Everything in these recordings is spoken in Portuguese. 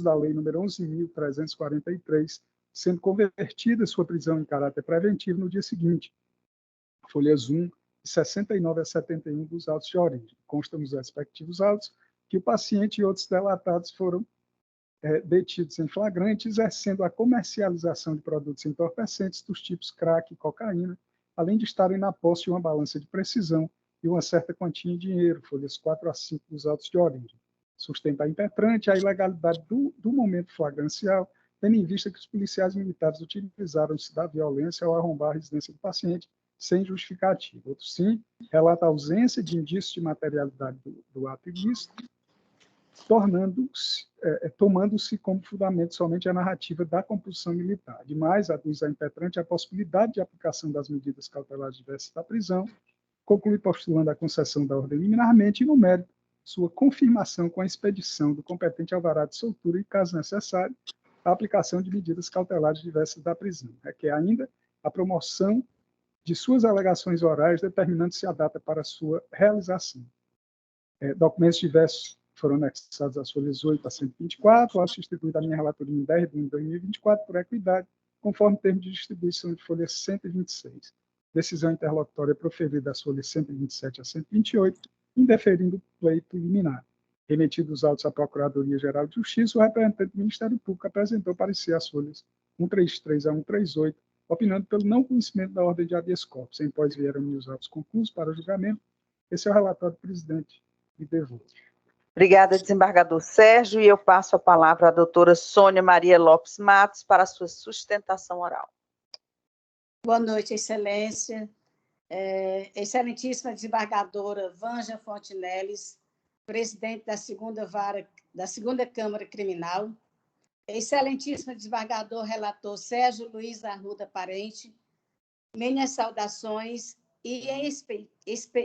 da Lei nº 11.343, sendo convertida sua prisão em caráter preventivo no dia seguinte. Folhas 1, 69 a 71 dos autos de origem. Consta nos respectivos autos que o paciente e outros delatados foram detidos em flagrante, exercendo a comercialização de produtos entorpecentes dos tipos crack e cocaína, além de estarem na posse de uma balança de precisão e uma certa quantia em dinheiro, folhas 4 a 5 dos autos de origem. Sustenta a impetrante a ilegalidade do momento flagrancial, tendo em vista que os policiais militares utilizaram-se da violência ao arrombar a residência do paciente sem justificativa. Outro sim, relata a ausência de indícios de materialidade do ato ilícito, tomando-se como fundamento somente a narrativa da compulsão militar. Ademais, aduz a impetrante a possibilidade de aplicação das medidas cautelares diversas da prisão, conclui postulando a concessão da ordem liminarmente e, no mérito, sua confirmação com a expedição do competente alvará de soltura e, caso necessário, a aplicação de medidas cautelares diversas da prisão. Requer ainda a promoção de suas alegações orais, determinando-se a data para sua realização. Documentos diversos foram anexados às folhas 8 a 124, ao substituir a minha relatoria em 10 de junho de 2024 por equidade, conforme termo de distribuição de folha 126. Decisão interlocutória proferida das folhas 127 a 128, indeferindo o pleito liminar. Remetidos os autos à Procuradoria-Geral de Justiça, o representante do Ministério Público apresentou parecer às folhas 133 a 138, opinando pelo não conhecimento da ordem de habeas corpus. Em pós vieram os autos conclusos para o julgamento. Esse é o relatório do presidente. Me devolvo. Obrigada, desembargador Sérgio, e eu passo a palavra à doutora Sônia Maria Lopes Matos para a sua sustentação oral. Boa noite, excelência. Excelentíssima desembargadora Vângela Fontinelles, presidente da segunda Câmara Criminal. Excelentíssimo desembargador relator Sérgio Luiz Arruda Parente, minhas saudações e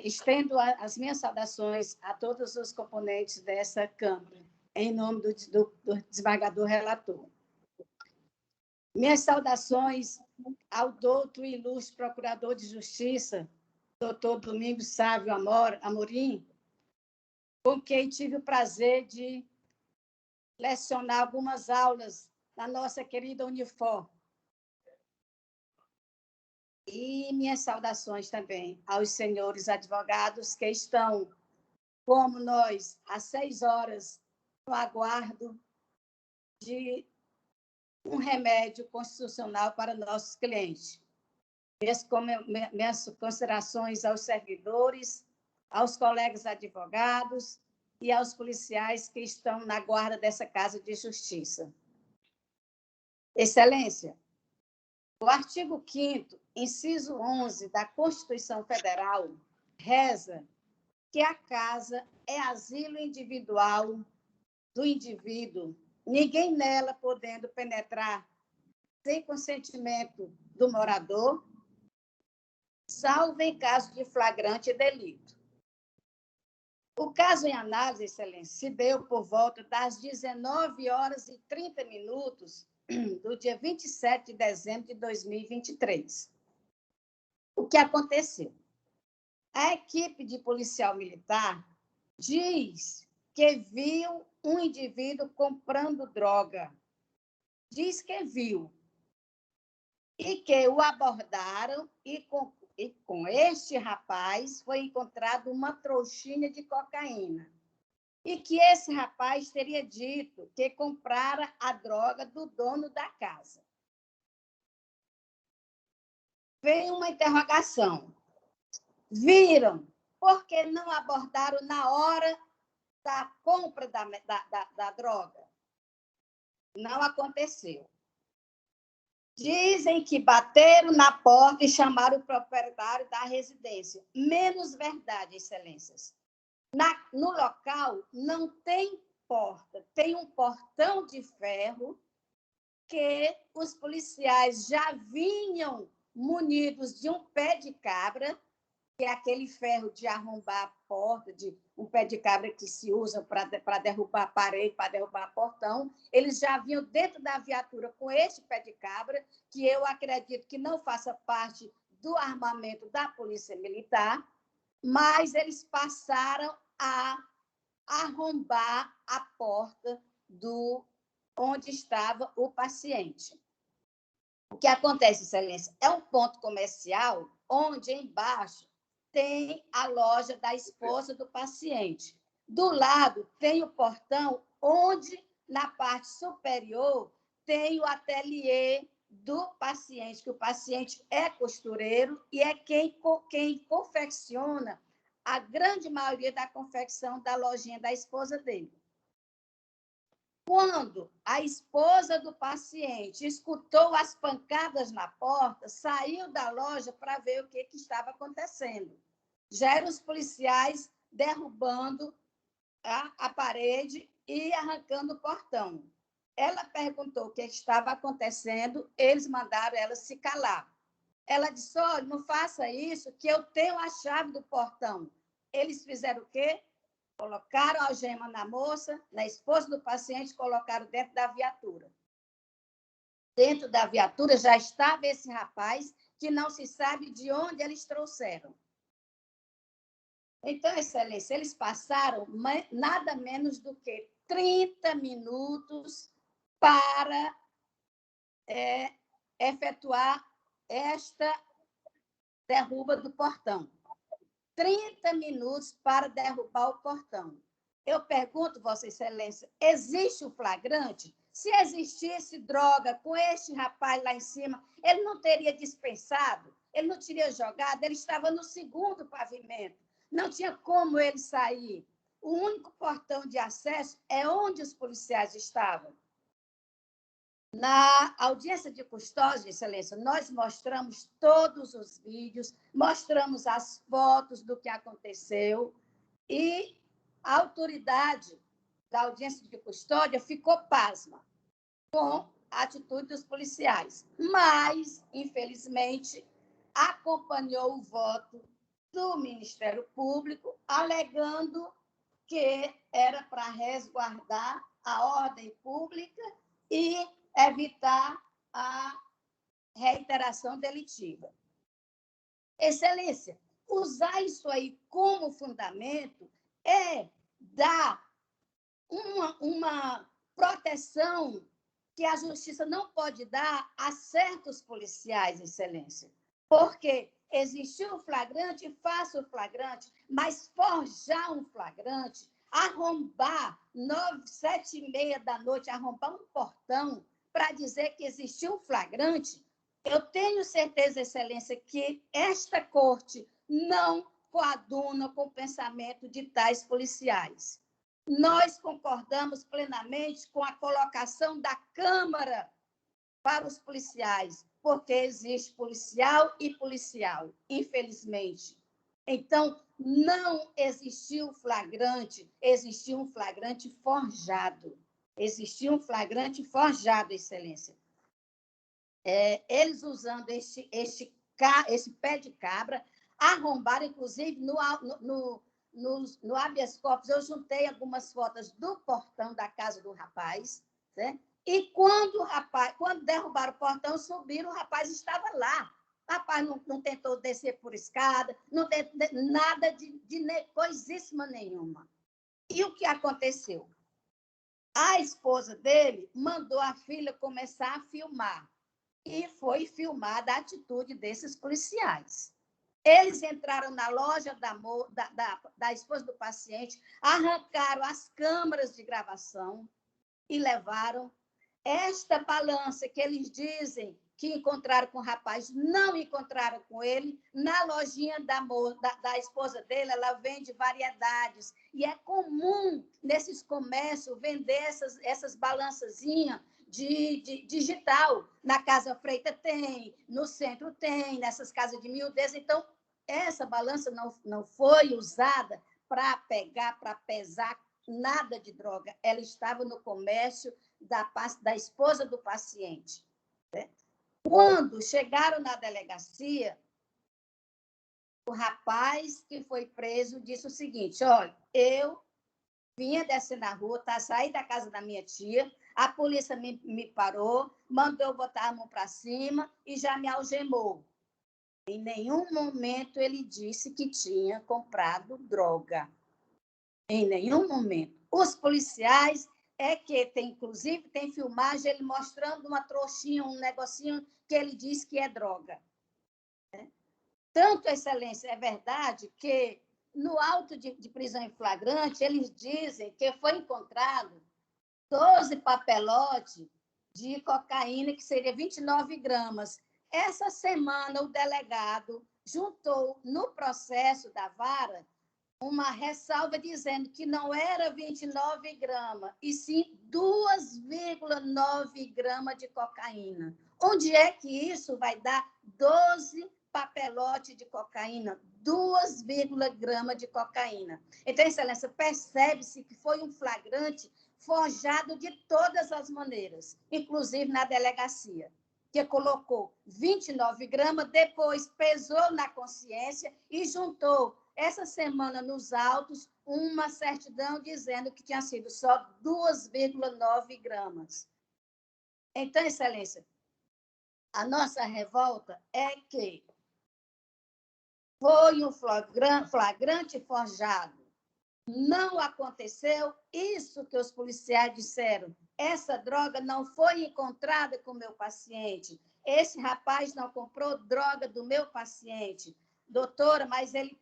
estendo as minhas saudações a todos os componentes dessa Câmara, em nome do desembargador relator. Minhas saudações ao douto e ilustre procurador de Justiça, doutor Domingos Sávio Amorim, com quem tive o prazer de lecionar algumas aulas na nossa querida Unifor. E minhas saudações também aos senhores advogados que estão, como nós, às 6 horas, no aguardo de um remédio constitucional para nossos clientes. Minhas considerações aos servidores, aos colegas advogados e aos policiais que estão na guarda dessa Casa de Justiça. Excelência, o artigo 5º, inciso 11 da Constituição Federal, reza que a casa é asilo individual do indivíduo, ninguém nela podendo penetrar sem consentimento do morador, salvo em caso de flagrante delito. O caso em análise, excelência, se deu por volta das 19h30 do dia 27 de dezembro de 2023. O que aconteceu? A equipe de policial militar diz que viu um indivíduo comprando droga. Diz que viu. E que o abordaram e com este rapaz foi encontrado uma trouxinha de cocaína. E que esse rapaz teria dito que comprara a droga do dono da casa. Veio uma interrogação. Viram? Por que não abordaram na hora da compra da droga? Não aconteceu. Dizem que bateram na porta e chamaram o proprietário da residência. Menos verdade, excelências. No local não tem porta, tem um portão de ferro que os policiais já vinham munidos de um pé de cabra, que é aquele ferro de arrombar a porta, de um pé de cabra que se usa para derrubar a parede, para derrubar portão. Eles já vinham dentro da viatura com esse pé de cabra, que eu acredito que não faça parte do armamento da Polícia Militar, mas eles passaram a arrombar a porta do onde estava o paciente. O que acontece, Excelência? É um ponto comercial onde embaixo tem a loja da esposa do paciente. Do lado tem o portão, onde na parte superior tem o ateliê do paciente, que o paciente é costureiro e é quem confecciona a grande maioria da confecção da lojinha da esposa dele. Quando a esposa do paciente escutou as pancadas na porta, saiu da loja para ver o que estava acontecendo. Já eram os policiais derrubando a parede e arrancando o portão. Ela perguntou o que estava acontecendo, eles mandaram ela se calar. Ela disse, olha, não faça isso, que eu tenho a chave do portão. Eles fizeram o quê? Colocaram a algema na moça, na esposa do paciente, colocaram dentro da viatura. Dentro da viatura já estava esse rapaz, que não se sabe de onde eles trouxeram. Então, Excelência, eles passaram nada menos do que 30 minutos para efetuar esta derruba do portão. 30 minutos para derrubar o portão. Eu pergunto, Vossa Excelência, existe o flagrante? Se existisse droga com este rapaz lá em cima, ele não teria dispensado, ele não teria jogado, ele estava no segundo pavimento. Não tinha como ele sair. O único portão de acesso é onde os policiais estavam. Na audiência de custódia, Excelência, nós mostramos todos os vídeos, mostramos as fotos do que aconteceu e a autoridade da audiência de custódia ficou pasma com a atitude dos policiais, mas, infelizmente, acompanhou o voto do Ministério Público, alegando que era para resguardar a ordem pública e evitar a reiteração delitiva. Excelência, usar isso aí como fundamento é dar uma proteção que a justiça não pode dar a certos policiais, Excelência, porque existiu o flagrante, faça o flagrante, mas forjar um flagrante, arrombar 7h30 da noite, arrombar um portão para dizer que existiu um flagrante, eu tenho certeza, Excelência, que esta corte não coaduna com o pensamento de tais policiais. Nós concordamos plenamente com a colocação da Câmara para os policiais, porque existe policial e policial, infelizmente. Então, não existiu flagrante, existiu um flagrante forjado. Existiu um flagrante forjado, Excelência. Eles usando esse pé de cabra, arrombaram, inclusive, no habeas corpus, eu juntei algumas fotos do portão da casa do rapaz, né? E quando derrubaram o portão, subiram, o rapaz estava lá. O rapaz não tentou descer por escada, não tentou nada de coisíssima nenhuma. E o que aconteceu? A esposa dele mandou a filha começar a filmar. E foi filmada a atitude desses policiais. Eles entraram na loja da esposa do paciente, arrancaram as câmeras de gravação e levaram esta balança que eles dizem que encontraram com o rapaz, não encontraram com ele. Na lojinha da esposa dele, ela vende variedades. E é comum, nesses comércios, vender essas balançazinhas de digital. Na Casa Freita tem, no centro tem, nessas casas de miudeza. Então, essa balança não foi usada para pegar, para pesar nada de droga. Ela estava no comércio da esposa do paciente. Né? Quando chegaram na delegacia, o rapaz que foi preso disse o seguinte: olha, eu vinha descer na rua, saí da casa da minha tia, a polícia me parou, mandou botar a mão para cima e já me algemou. Em nenhum momento ele disse que tinha comprado droga. Em nenhum momento. Os policiais é que inclusive, tem filmagem ele mostrando uma trouxinha, um negocinho que ele diz que é droga. Tanto, Excelência, é verdade que no auto de prisão em flagrante, eles dizem que foi encontrado 12 papelotes de cocaína, que seria 29 gramas. Essa semana, o delegado juntou no processo da vara uma ressalva dizendo que não era 29 gramas, e sim 2,9 gramas de cocaína. Onde é que isso vai dar 12 papelotes de cocaína, 2,1 gramas de cocaína? Então, Excelência, percebe-se que foi um flagrante forjado de todas as maneiras, inclusive na delegacia, que colocou 29 gramas, depois pesou na consciência e juntou, essa semana, nos autos, uma certidão dizendo que tinha sido só 2,9 gramas. Então, Excelência, a nossa revolta é que foi um flagrante forjado. Não aconteceu isso que os policiais disseram. Essa droga não foi encontrada com o meu paciente. Esse rapaz não comprou droga do meu paciente. Doutora, mas ele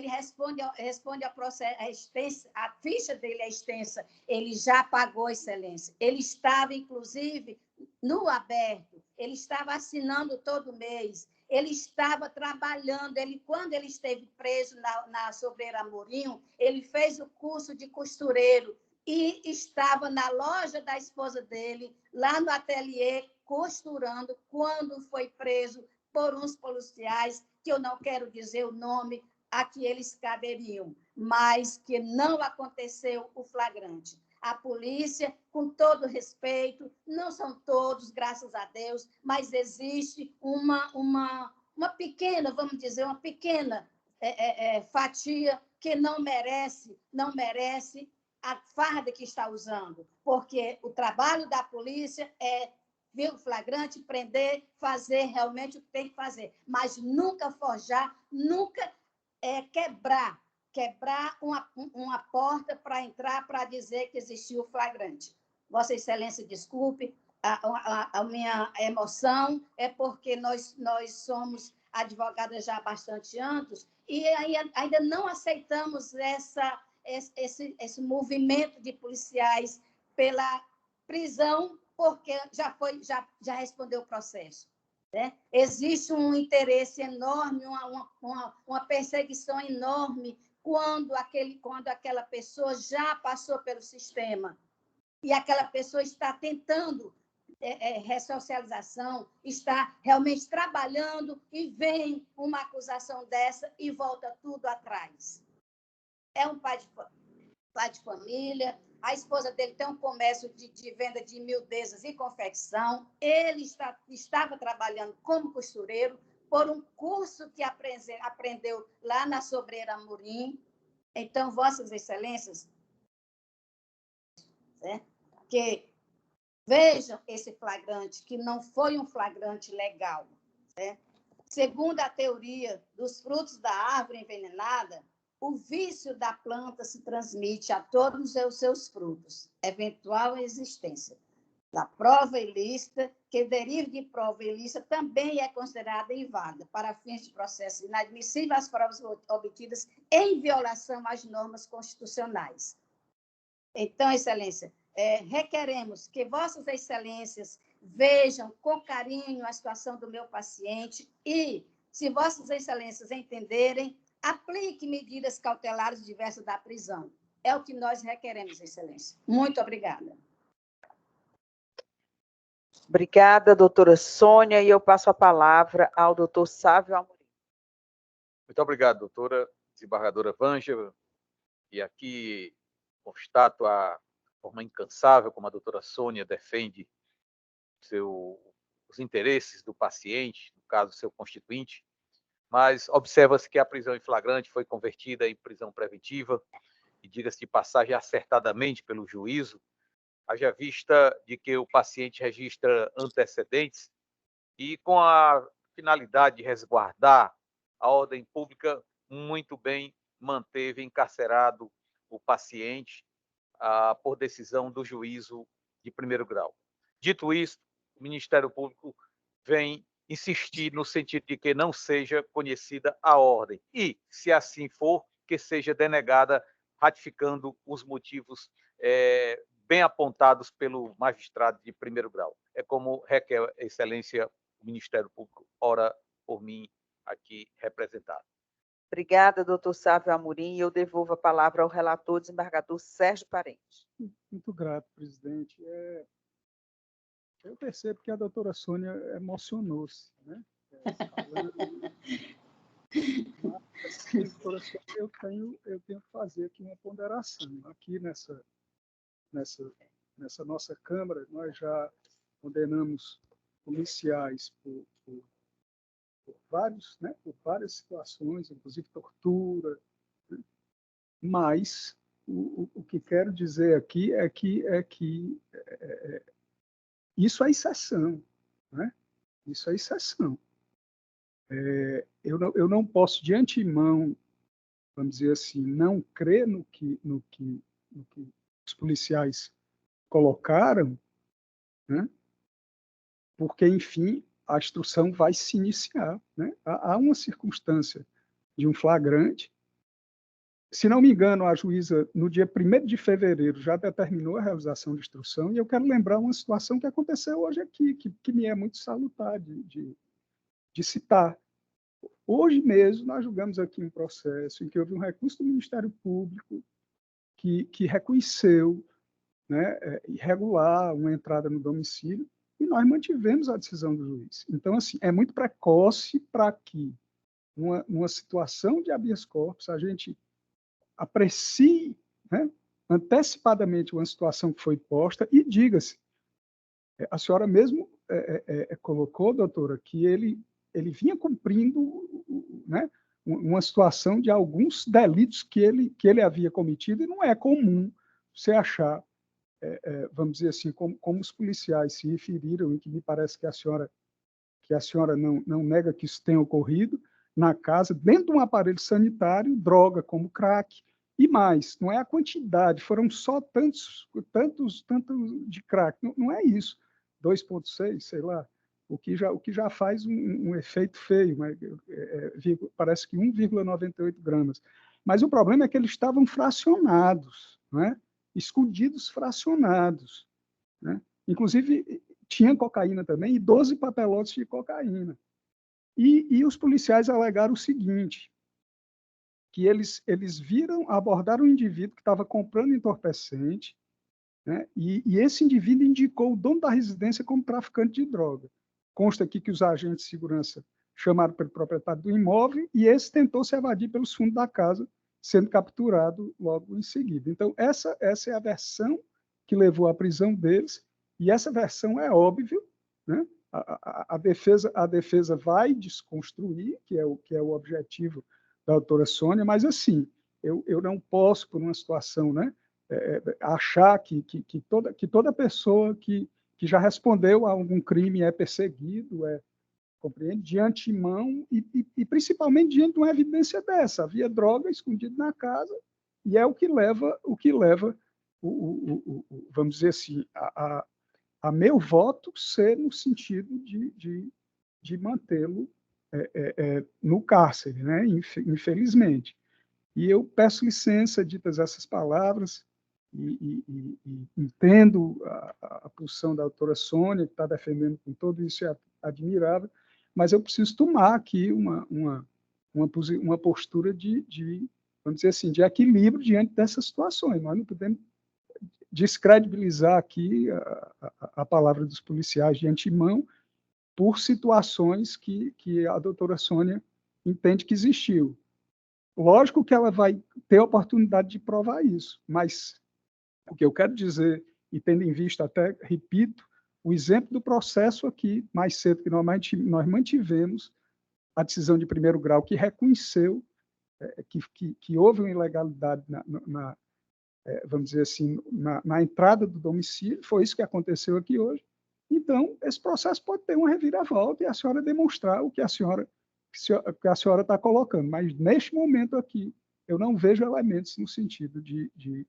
responde a processo, a ficha dele é extensa. Ele já pagou, Excelência. Ele estava, inclusive, no aberto. Ele estava assinando todo mês. Ele estava trabalhando. Quando ele esteve preso na Sobreira Amorim, ele fez o curso de costureiro e estava na loja da esposa dele, lá no ateliê, costurando, quando foi preso por uns policiais, que eu não quero dizer o nome a que eles caberiam, mas que não aconteceu o flagrante. A polícia, com todo respeito, não são todos, graças a Deus, mas existe uma pequena, vamos dizer, uma pequena fatia que não merece a farda que está usando, porque o trabalho da polícia é ver o flagrante, prender, fazer realmente o que tem que fazer, mas nunca forjar, nunca quebrar uma porta para entrar, para dizer que existiu o flagrante. Vossa Excelência, desculpe, a minha emoção é porque nós somos advogadas já há bastante anos e ainda não aceitamos esse movimento de policiais pela prisão, porque já respondeu o processo. Né? Existe um interesse enorme, uma perseguição enorme quando aquela pessoa já passou pelo sistema e aquela pessoa está tentando ressocialização, está realmente trabalhando e vem uma acusação dessa e volta tudo atrás. É um pai de família, a esposa dele tem um comércio de venda de miudezas e confecção, ele estava trabalhando como costureiro por um curso que aprendeu lá na Sobreira Amorim. Então, Vossas Excelências, que vejam esse flagrante, que não foi um flagrante legal. Segundo a teoria dos frutos da árvore envenenada, o vício da planta se transmite a todos os seus frutos, eventual existência. Da prova ilícita, que deriva de prova ilícita, também é considerada inválida para fins de processo inadmissível as provas obtidas em violação às normas constitucionais. Então, Excelência, requeremos que Vossas Excelências vejam com carinho a situação do meu paciente e, se Vossas Excelências entenderem, aplique medidas cautelares diversas da prisão. É o que nós requeremos, Excelência. Muito obrigada. Obrigada, doutora Sônia, e eu passo a palavra ao doutor Sávio Amorim. Muito obrigado, doutora desembargadora Vângela, e aqui constato a forma incansável como a doutora Sônia defende os interesses do paciente, no caso, seu constituinte, mas observa-se que a prisão em flagrante foi convertida em prisão preventiva, e diga-se de passagem acertadamente pelo juízo, haja vista de que o paciente registra antecedentes e, com a finalidade de resguardar a ordem pública, muito bem manteve encarcerado o paciente por decisão do juízo de primeiro grau. Dito isso, o Ministério Público vem insistir no sentido de que não seja conhecida a ordem e, se assim for, que seja denegada, ratificando os motivos bem apontados pelo magistrado de primeiro grau. É como requer, Excelência, o Ministério Público, ora por mim aqui representado. Obrigada, doutor Sávio Amorim. Eu devolvo a palavra ao relator, desembargador Sérgio Parente. Muito grato, presidente. Eu percebo que a doutora Sônia emocionou-se, né? Doutora Sônia, eu tenho que fazer aqui uma ponderação. Aqui nessa nossa Câmara, nós já condenamos policiais por várias situações, inclusive tortura, né? Mas o que quero dizer aqui é que isso é exceção, né? Isso é exceção. Eu não posso, de antemão, vamos dizer assim, não crer no que os policiais colocaram, né? Porque, enfim, a instrução vai se iniciar, né? Há uma circunstância de um flagrante. Se não me engano, a juíza, no dia 1º de fevereiro, já determinou a realização de instrução, e eu quero lembrar uma situação que aconteceu hoje aqui, que me é muito salutar de citar. Hoje mesmo, nós julgamos aqui um processo em que houve um recurso do Ministério Público que reconheceu, né, irregular uma entrada no domicílio, e nós mantivemos a decisão do juiz. Então, assim, é muito precoce para que, numa situação de habeas corpus, a gente aprecie, né, antecipadamente uma situação que foi posta e diga-se. A senhora mesmo colocou, doutora, que ele vinha cumprindo, né, uma situação de alguns delitos que ele havia cometido, e não é comum você achar, vamos dizer assim, como os policiais se referiram, e que me parece que a senhora não nega que isso tenha ocorrido, na casa, dentro de um aparelho sanitário, droga como crack, e mais, não é a quantidade, foram só tantos de crack, não é isso, 2,6, sei lá, o que já faz um efeito feio, mas, parece que 1,98 gramas. Mas o problema é que eles estavam fracionados, né? Escondidos, fracionados, né? Inclusive, tinha cocaína também, e 12 papelotes de cocaína. E os policiais alegaram o seguinte, que eles abordaram um indivíduo que estava comprando entorpecente, né? E esse indivíduo indicou o dono da residência como traficante de droga. Consta aqui que os agentes de segurança chamaram pelo proprietário do imóvel e esse tentou se evadir pelos fundos da casa, sendo capturado logo em seguida. Então, essa é a versão que levou à prisão deles, e essa versão é óbvio, né? A defesa vai desconstruir, que é o objetivo da doutora Sônia, mas, assim, eu não posso, por uma situação, né, achar que toda pessoa que já respondeu a algum crime é perseguido, compreende, de antemão, e principalmente diante de uma evidência dessa. Havia droga escondida na casa, e é o que leva vamos dizer assim, a meu voto ser no sentido de mantê-lo no cárcere, né? Infelizmente. E eu peço licença, ditas essas palavras, e entendo a posição da doutora Sônia, que está defendendo com todo isso, é admirável, mas eu preciso tomar aqui uma postura vamos dizer assim, de equilíbrio diante dessas situações. Nós não podemos descredibilizar aqui a palavra dos policiais de antemão por situações que a doutora Sônia entende que existiu. Lógico que ela vai ter a oportunidade de provar isso, mas o que eu quero dizer, e tendo em vista até, repito, o exemplo do processo aqui, mais cedo, que nós mantivemos a decisão de primeiro grau, que reconheceu que houve uma ilegalidade vamos dizer assim, na entrada do domicílio, foi isso que aconteceu aqui hoje. Então, esse processo pode ter uma reviravolta e a senhora demonstrar o que a senhora está colocando. Mas, neste momento aqui, eu não vejo elementos no sentido de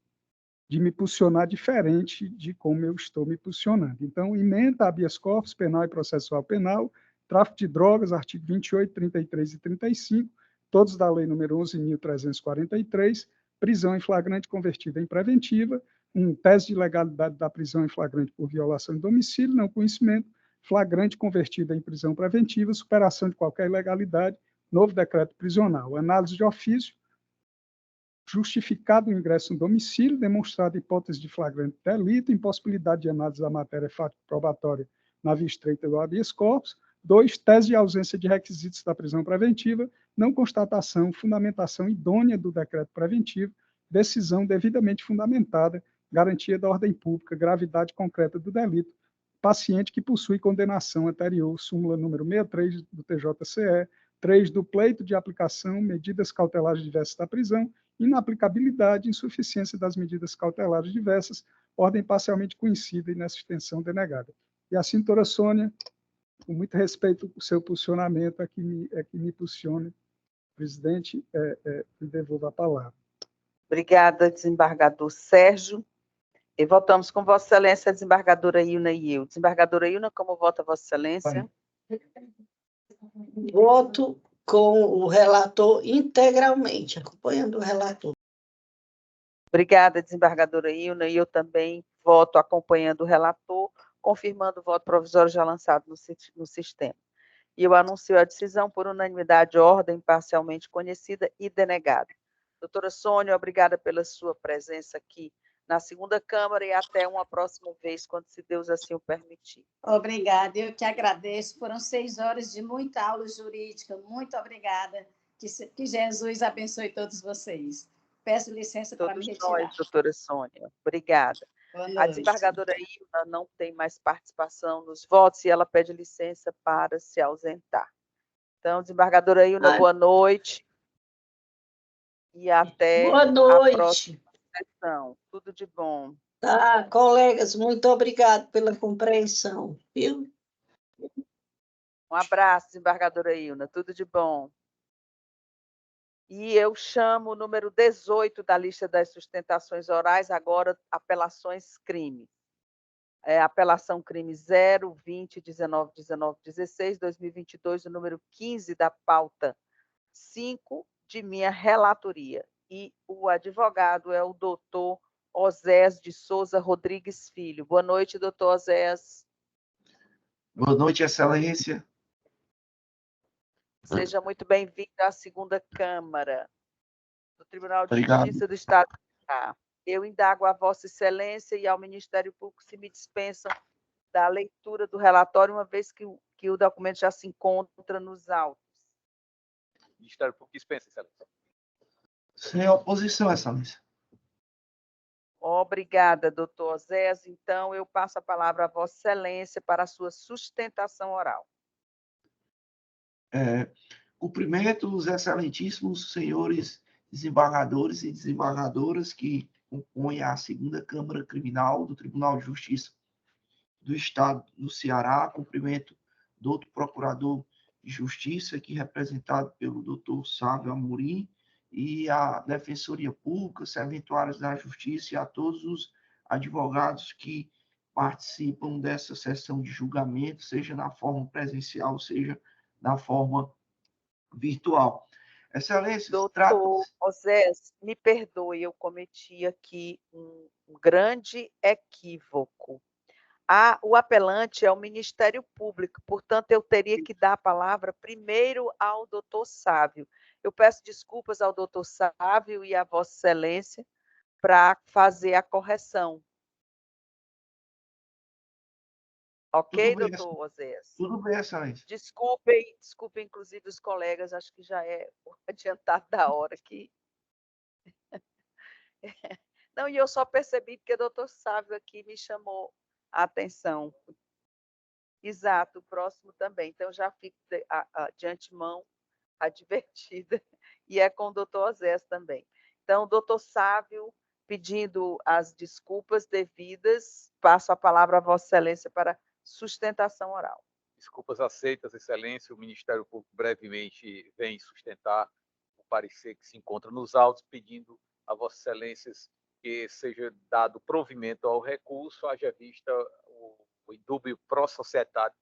de me posicionar diferente de como eu estou me posicionando. Então, emenda habeas corpus, penal e processual penal, tráfico de drogas, artigo 28, 33 e 35, todos da lei número 11.343, prisão em flagrante convertida em preventiva, tese de legalidade da prisão em flagrante por violação de domicílio, não conhecimento, flagrante convertida em prisão preventiva, superação de qualquer ilegalidade, novo decreto prisional, análise de ofício, justificado o ingresso no domicílio, demonstrada hipótese de flagrante delito, impossibilidade de análise da matéria fático-probatória na via estreita do habeas corpus. 2, tese de ausência de requisitos da prisão preventiva, não constatação, fundamentação idônea do decreto preventivo, decisão devidamente fundamentada, garantia da ordem pública, gravidade concreta do delito, paciente que possui condenação anterior, súmula número 63 do TJCE, 3, do pleito de aplicação, medidas cautelares diversas da prisão, inaplicabilidade, insuficiência das medidas cautelares diversas, ordem parcialmente conhecida e nessa extensão denegada. E assim, doutora Sônia, com muito respeito ao seu posicionamento, é que me posicione, presidente, me devolvo a palavra. Obrigada, desembargador Sérgio. E voltamos com Vossa Excelência, a desembargadora Ilna e eu. Desembargadora Ilna, como vota Vossa Excelência? Voto com o relator integralmente, acompanhando o relator. Obrigada, desembargadora Ilna, e eu também voto acompanhando o relator, confirmando o voto provisório já lançado no sistema. E eu anuncio a decisão por unanimidade, ordem parcialmente conhecida e denegada. Doutora Sônia, obrigada pela sua presença aqui na segunda Câmara e até uma próxima vez, quando se Deus assim o permitir. Obrigada, eu que agradeço. Foram 6 horas de muita aula jurídica. Muito obrigada. Que Jesus abençoe todos vocês. Peço licença para me retirar. Nós, doutora Sônia. Obrigada. Boa noite. A desembargadora Ilna não tem mais participação nos votos e ela pede licença para se ausentar. Então, desembargadora Ilna, boa noite. E até boa noite. A próxima sessão. Tudo de bom. Tá, colegas, muito obrigado pela compreensão, viu? Um abraço, desembargadora Ilna. Tudo de bom. E eu chamo o número 18 da lista das sustentações orais, agora apelações crime. Apelação crime 0, 20, 19, 19, 16, 2022, o número 15 da pauta 5 de minha relatoria. E o advogado é o doutor Osés de Souza Rodrigues Filho. Boa noite, doutor Osés. Boa noite, Excelência. Seja muito bem-vindo à segunda Câmara do Tribunal de Obrigado. Justiça do Estado do Pará. Eu indago a Vossa Excelência e ao Ministério Público se me dispensam da leitura do relatório, uma vez que o documento já se encontra nos autos. Ministério Público dispensa, Excelência. Sem oposição, Excelência. Obrigada, doutor Osés. Então, eu passo a palavra a Vossa Excelência para a sua sustentação oral. Cumprimento os excelentíssimos senhores desembargadores e desembargadoras que compõem a segunda Câmara Criminal do Tribunal de Justiça do Estado do Ceará. Cumprimento do outro procurador de Justiça, aqui representado pelo doutor Sávio Amorim, e a Defensoria Pública, serventuários da Justiça e a todos os advogados que participam dessa sessão de julgamento, seja na forma presencial, seja na forma virtual. Excelência, doutor Osés, me perdoe, eu cometi aqui um grande equívoco. O apelante é o Ministério Público, portanto, eu teria que dar a palavra primeiro ao doutor Sávio. Eu peço desculpas ao doutor Sávio e à Vossa Excelência para fazer a correção. Ok, doutor Osés? Tudo bem, Excelência. Desculpem, inclusive, os colegas, acho que já é adiantado da hora aqui. Não, e eu só percebi porque o doutor Sávio aqui me chamou a atenção. Exato, o próximo também. Então, já fico de antemão advertida, e é com o doutor Osés também. Então, doutor Sávio, pedindo as desculpas devidas, passo a palavra a Vossa Excelência para sustentação oral. Desculpas aceitas, Excelência. O Ministério Público brevemente vem sustentar o parecer que se encontra nos autos, pedindo a Vossas Excelências que seja dado provimento ao recurso, haja vista o indúbio pró-societate,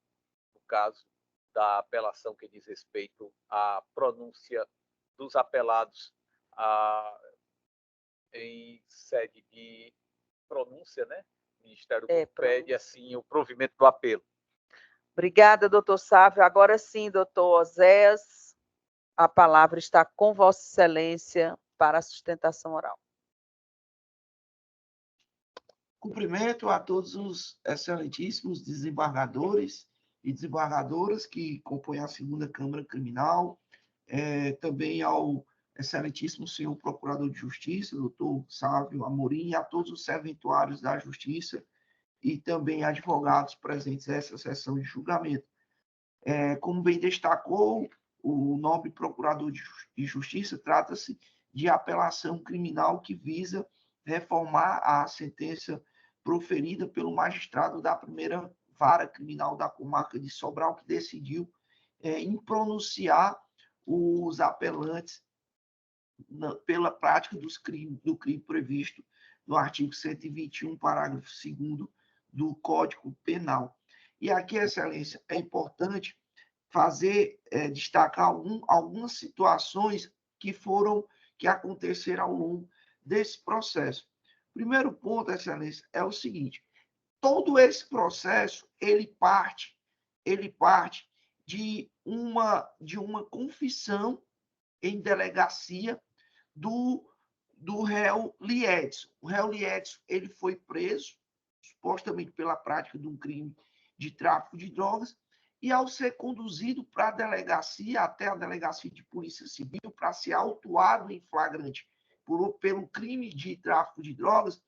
no caso da apelação que diz respeito à pronúncia dos apelados em sede de pronúncia, né? O Ministério pede, assim, o provimento do apelo. Obrigada, doutor Sávio. Agora sim, doutor Oséias, a palavra está com Vossa Excelência para a sustentação oral. Cumprimento a todos os excelentíssimos desembargadores e desembargadoras que compõem a segunda Câmara Criminal, também ao excelentíssimo senhor Procurador de Justiça, doutor Sávio Amorim, e a todos os serventuários da Justiça e também advogados presentes nessa sessão de julgamento. Como bem destacou o nobre Procurador de Justiça, trata-se de apelação criminal que visa reformar a sentença proferida pelo magistrado da primeira vara criminal da comarca de Sobral, que decidiu impronunciar os apelantes pela prática do crime previsto no artigo 121, parágrafo 2º do Código Penal. E aqui, Excelência, é importante destacar algumas situações que aconteceram ao longo desse processo. Primeiro ponto, Excelência, é o seguinte: todo esse processo ele parte de uma confissão em delegacia do réu Liedson. O réu Liedson ele foi preso supostamente pela prática de um crime de tráfico de drogas, e ao ser conduzido para a delegacia, até a delegacia de polícia civil, para ser autuado em flagrante pelo crime de tráfico de drogas,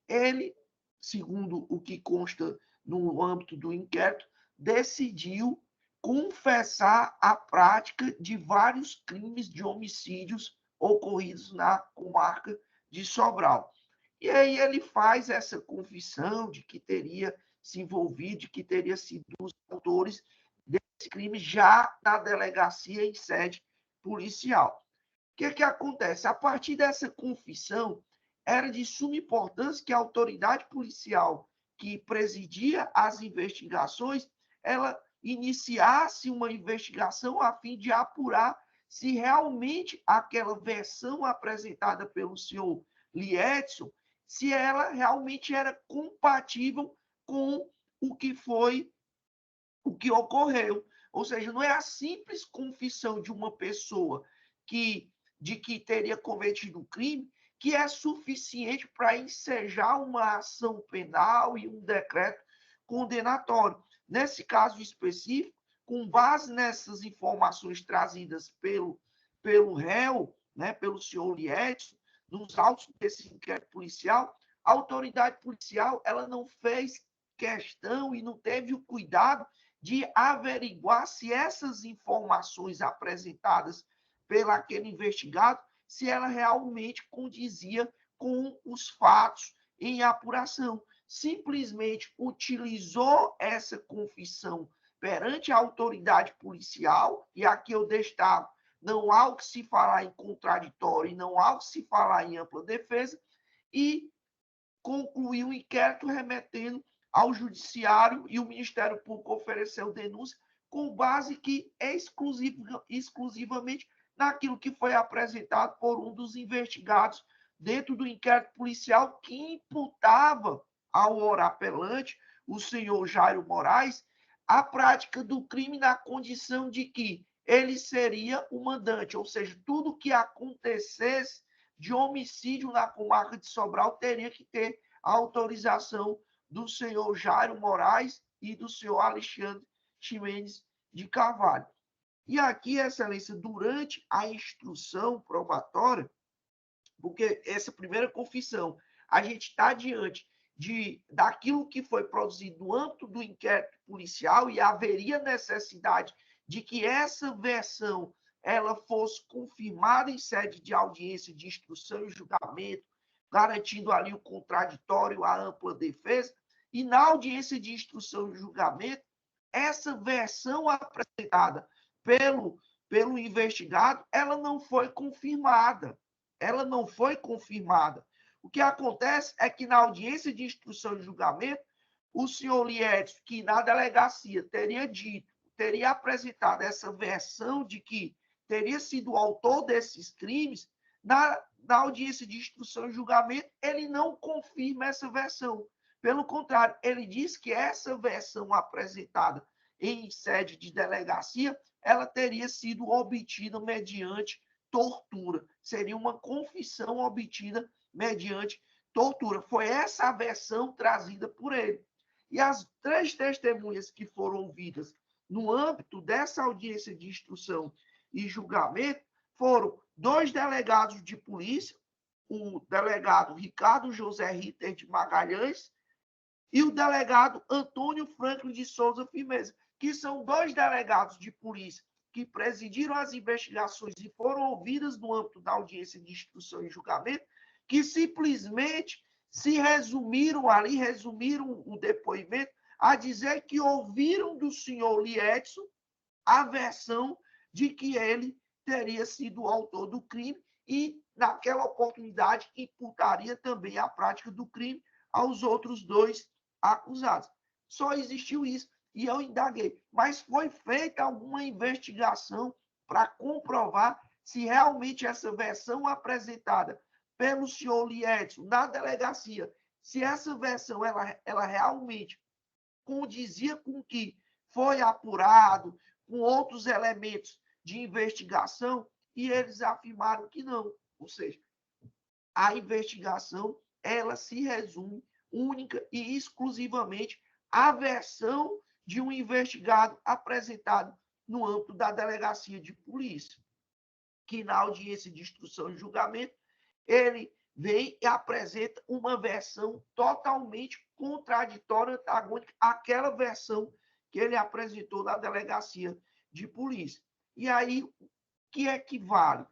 ele, segundo o que consta no âmbito do inquérito, decidiu confessar a prática de vários crimes de homicídios ocorridos na comarca de Sobral. E aí ele faz essa confissão de que teria se envolvido, de que teria sido um dos autores desse crime já na delegacia em sede policial. O que acontece? A partir dessa confissão, era de suma importância que a autoridade policial que presidia as investigações, ela iniciasse uma investigação a fim de apurar se realmente aquela versão apresentada pelo senhor Liedson, se ela realmente era compatível com o que ocorreu. Ou seja, não é a simples confissão de uma pessoa de que teria cometido um crime que é suficiente para ensejar uma ação penal e um decreto condenatório. Nesse caso específico, com base nessas informações trazidas pelo réu, né, pelo senhor Liedson, nos autos desse inquérito policial, a autoridade policial ela não fez questão e não teve o cuidado de averiguar se essas informações apresentadas pelo aquele investigado, se ela realmente condizia com os fatos em apuração. Simplesmente utilizou essa confissão perante a autoridade policial, e aqui eu destaco, não há o que se falar em contraditório, não há o que se falar em ampla defesa, e concluiu o inquérito remetendo ao Judiciário, e o Ministério Público ofereceu denúncia com base que é exclusivamente naquilo que foi apresentado por um dos investigados dentro do inquérito policial, que imputava ao orapelante, o senhor Jairo Moraes, a prática do crime na condição de que ele seria o mandante, ou seja, tudo que acontecesse de homicídio na comarca de Sobral teria que ter a autorização do senhor Jairo Moraes e do senhor Alexandre Ximenes de Carvalho. E aqui, Excelência, durante a instrução probatória, porque essa primeira confissão, a gente está diante daquilo que foi produzido no âmbito do inquérito policial, e haveria necessidade de que essa versão ela fosse confirmada em sede de audiência de instrução e julgamento, garantindo ali o contraditório, a ampla defesa, e na audiência de instrução e julgamento, essa versão apresentada pelo investigado, ela não foi confirmada. Ela não foi confirmada. O que acontece é que na audiência de instrução e julgamento, o senhor Liedson, que na delegacia teria apresentado essa versão de que teria sido o autor desses crimes, na audiência de instrução e julgamento, ele não confirma essa versão. Pelo contrário, ele diz que essa versão apresentada em sede de delegacia, ela teria sido obtida mediante tortura. Seria uma confissão obtida mediante tortura. Foi essa a versão trazida por ele. E as 3 testemunhas que foram ouvidas no âmbito dessa audiência de instrução e julgamento foram 2 delegados de polícia, o delegado Ricardo José Ritter de Magalhães e o delegado Antônio Franklin de Souza Firmeza, que são 2 delegados de polícia que presidiram as investigações e foram ouvidas no âmbito da audiência de instrução e julgamento, que simplesmente se resumiram o depoimento a dizer que ouviram do senhor Liedson a versão de que ele teria sido o autor do crime e, naquela oportunidade, imputaria também a prática do crime aos outros 2 acusados. Só existiu isso. E eu indaguei. Mas foi feita alguma investigação para comprovar se realmente essa versão apresentada pelo senhor Liedson na delegacia, se essa versão ela realmente condizia com o que foi apurado, com outros elementos de investigação, e eles afirmaram que não. Ou seja, a investigação ela se resume única e exclusivamente à versão de um investigado apresentado no âmbito da delegacia de polícia, que na audiência de instrução e julgamento, ele vem e apresenta uma versão totalmente contraditória, antagônica àquela versão que ele apresentou na delegacia de polícia. E aí, o que é que vale?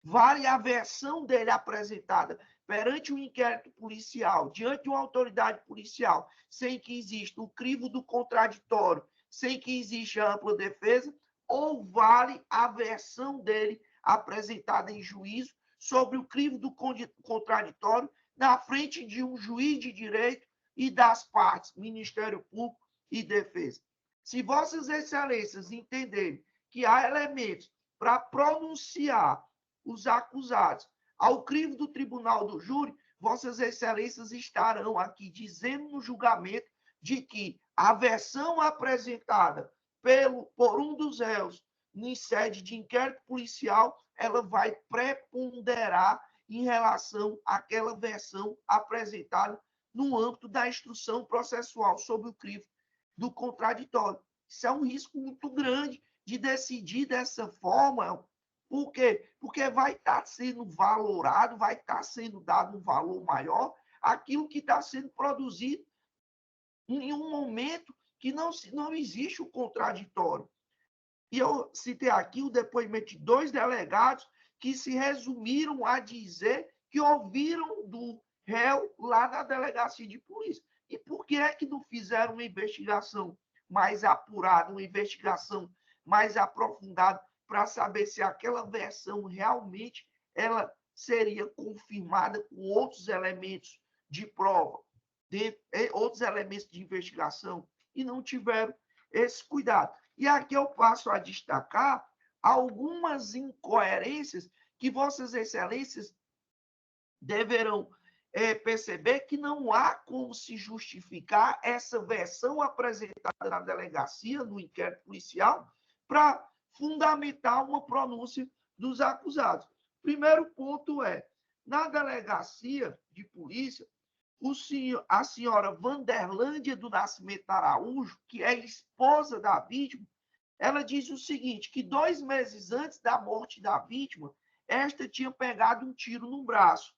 Vale a versão dele apresentada perante um inquérito policial, diante de uma autoridade policial, sem que exista o crivo do contraditório, sem que exista ampla defesa, ou vale a versão dele apresentada em juízo sobre o crivo do contraditório na frente de um juiz de direito e das partes, Ministério Público e Defesa. Se Vossas Excelências entenderem que há elementos para pronunciar os acusados ao crivo do tribunal do júri, Vossas Excelências estarão aqui dizendo no julgamento de que a versão apresentada por um dos réus em sede de inquérito policial, ela vai preponderar em relação àquela versão apresentada no âmbito da instrução processual sobre o crivo do contraditório. Isso é um risco muito grande de decidir dessa forma. Por quê? Porque vai estar sendo valorado, vai estar sendo dado um valor maior àquilo que está sendo produzido em um momento que não existe o contraditório. E eu citei aqui o depoimento de 2 delegados que se resumiram a dizer que ouviram do réu lá na delegacia de polícia. E por que é que não fizeram uma investigação mais apurada, uma investigação mais aprofundada, para saber se aquela versão realmente ela seria confirmada com outros elementos de prova, outros elementos de investigação, e não tiveram esse cuidado. E aqui eu passo a destacar algumas incoerências que Vossas Excelências deverão perceber que não há como se justificar essa versão apresentada na delegacia, no inquérito policial, para fundamentar uma pronúncia dos acusados. Primeiro ponto é, na delegacia de polícia, a senhora Vanderlândia do Nascimento Araújo, que é esposa da vítima, ela diz o seguinte, que 2 meses antes da morte da vítima, esta tinha pegado um tiro no braço.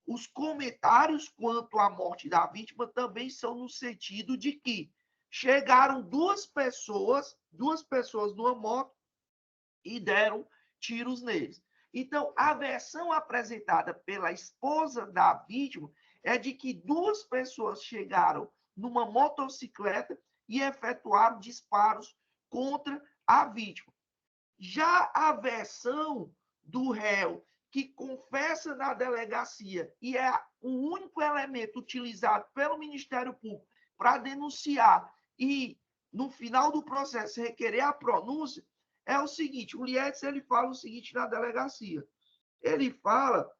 Os comentários quanto à morte da vítima também são no sentido de que chegaram 2 pessoas numa moto e deram tiros neles. Então, a versão apresentada pela esposa da vítima é de que 2 pessoas chegaram numa motocicleta e efetuaram disparos contra a vítima. Já a versão do réu, que confessa na delegacia e é o único elemento utilizado pelo Ministério Público para denunciar e, no final do processo, requerer a pronúncia, é o seguinte, o Lietz, ele fala o seguinte na delegacia. Ele fala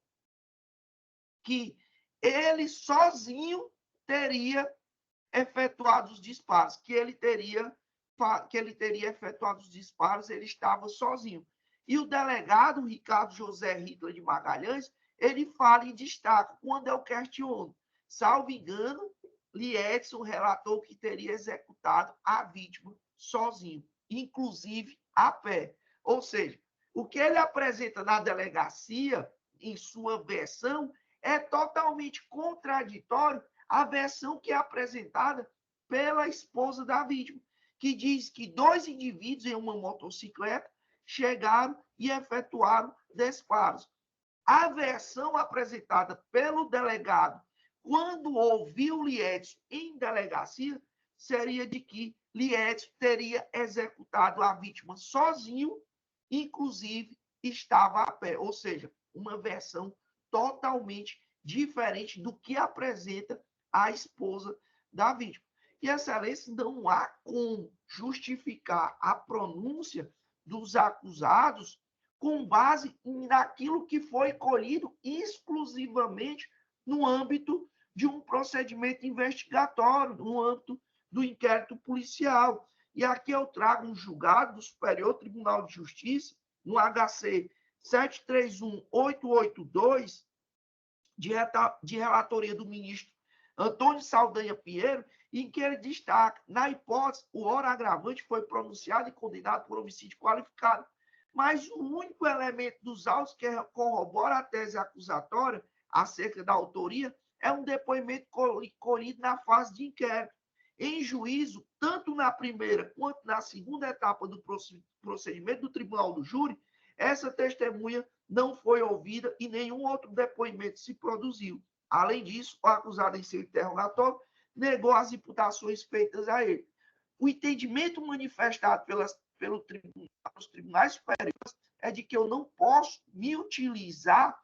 que ele sozinho teria efetuado os disparos, que ele teria efetuado os disparos, ele estava sozinho. E o delegado Ricardo José Hitler de Magalhães, ele fala e destaca, quando eu questiono, salvo engano, Lietson relatou que teria executado a vítima sozinho, inclusive a pé. Ou seja, o que ele apresenta na delegacia, em sua versão, é totalmente contraditório à versão que é apresentada pela esposa da vítima, que diz que 2 indivíduos em uma motocicleta chegaram e efetuaram disparos. A versão apresentada pelo delegado, quando ouviu Lietz em delegacia, seria de que Lietz teria executado a vítima sozinho, inclusive estava a pé. Ou seja, uma versão totalmente diferente do que apresenta a esposa da vítima. E, Excelência, não há como justificar a pronúncia dos acusados com base naquilo que foi colhido exclusivamente no âmbito de um procedimento investigatório, no âmbito do inquérito policial. E aqui eu trago um julgado do Superior Tribunal de Justiça, no HC 731882, de relatoria do ministro Antônio Saldanha Pinheiro, em que ele destaca, na hipótese, o ora agravante foi pronunciado e condenado por homicídio qualificado, mas o único elemento dos autos que corrobora a tese acusatória acerca da autoria é um depoimento colhido na fase de inquérito. Em juízo, tanto na primeira quanto na segunda etapa do procedimento do Tribunal do Júri, essa testemunha não foi ouvida e nenhum outro depoimento se produziu. Além disso, o acusado em seu interrogatório negou as imputações feitas a ele. O entendimento manifestado pelos tribunais superiores é de que eu não posso me utilizar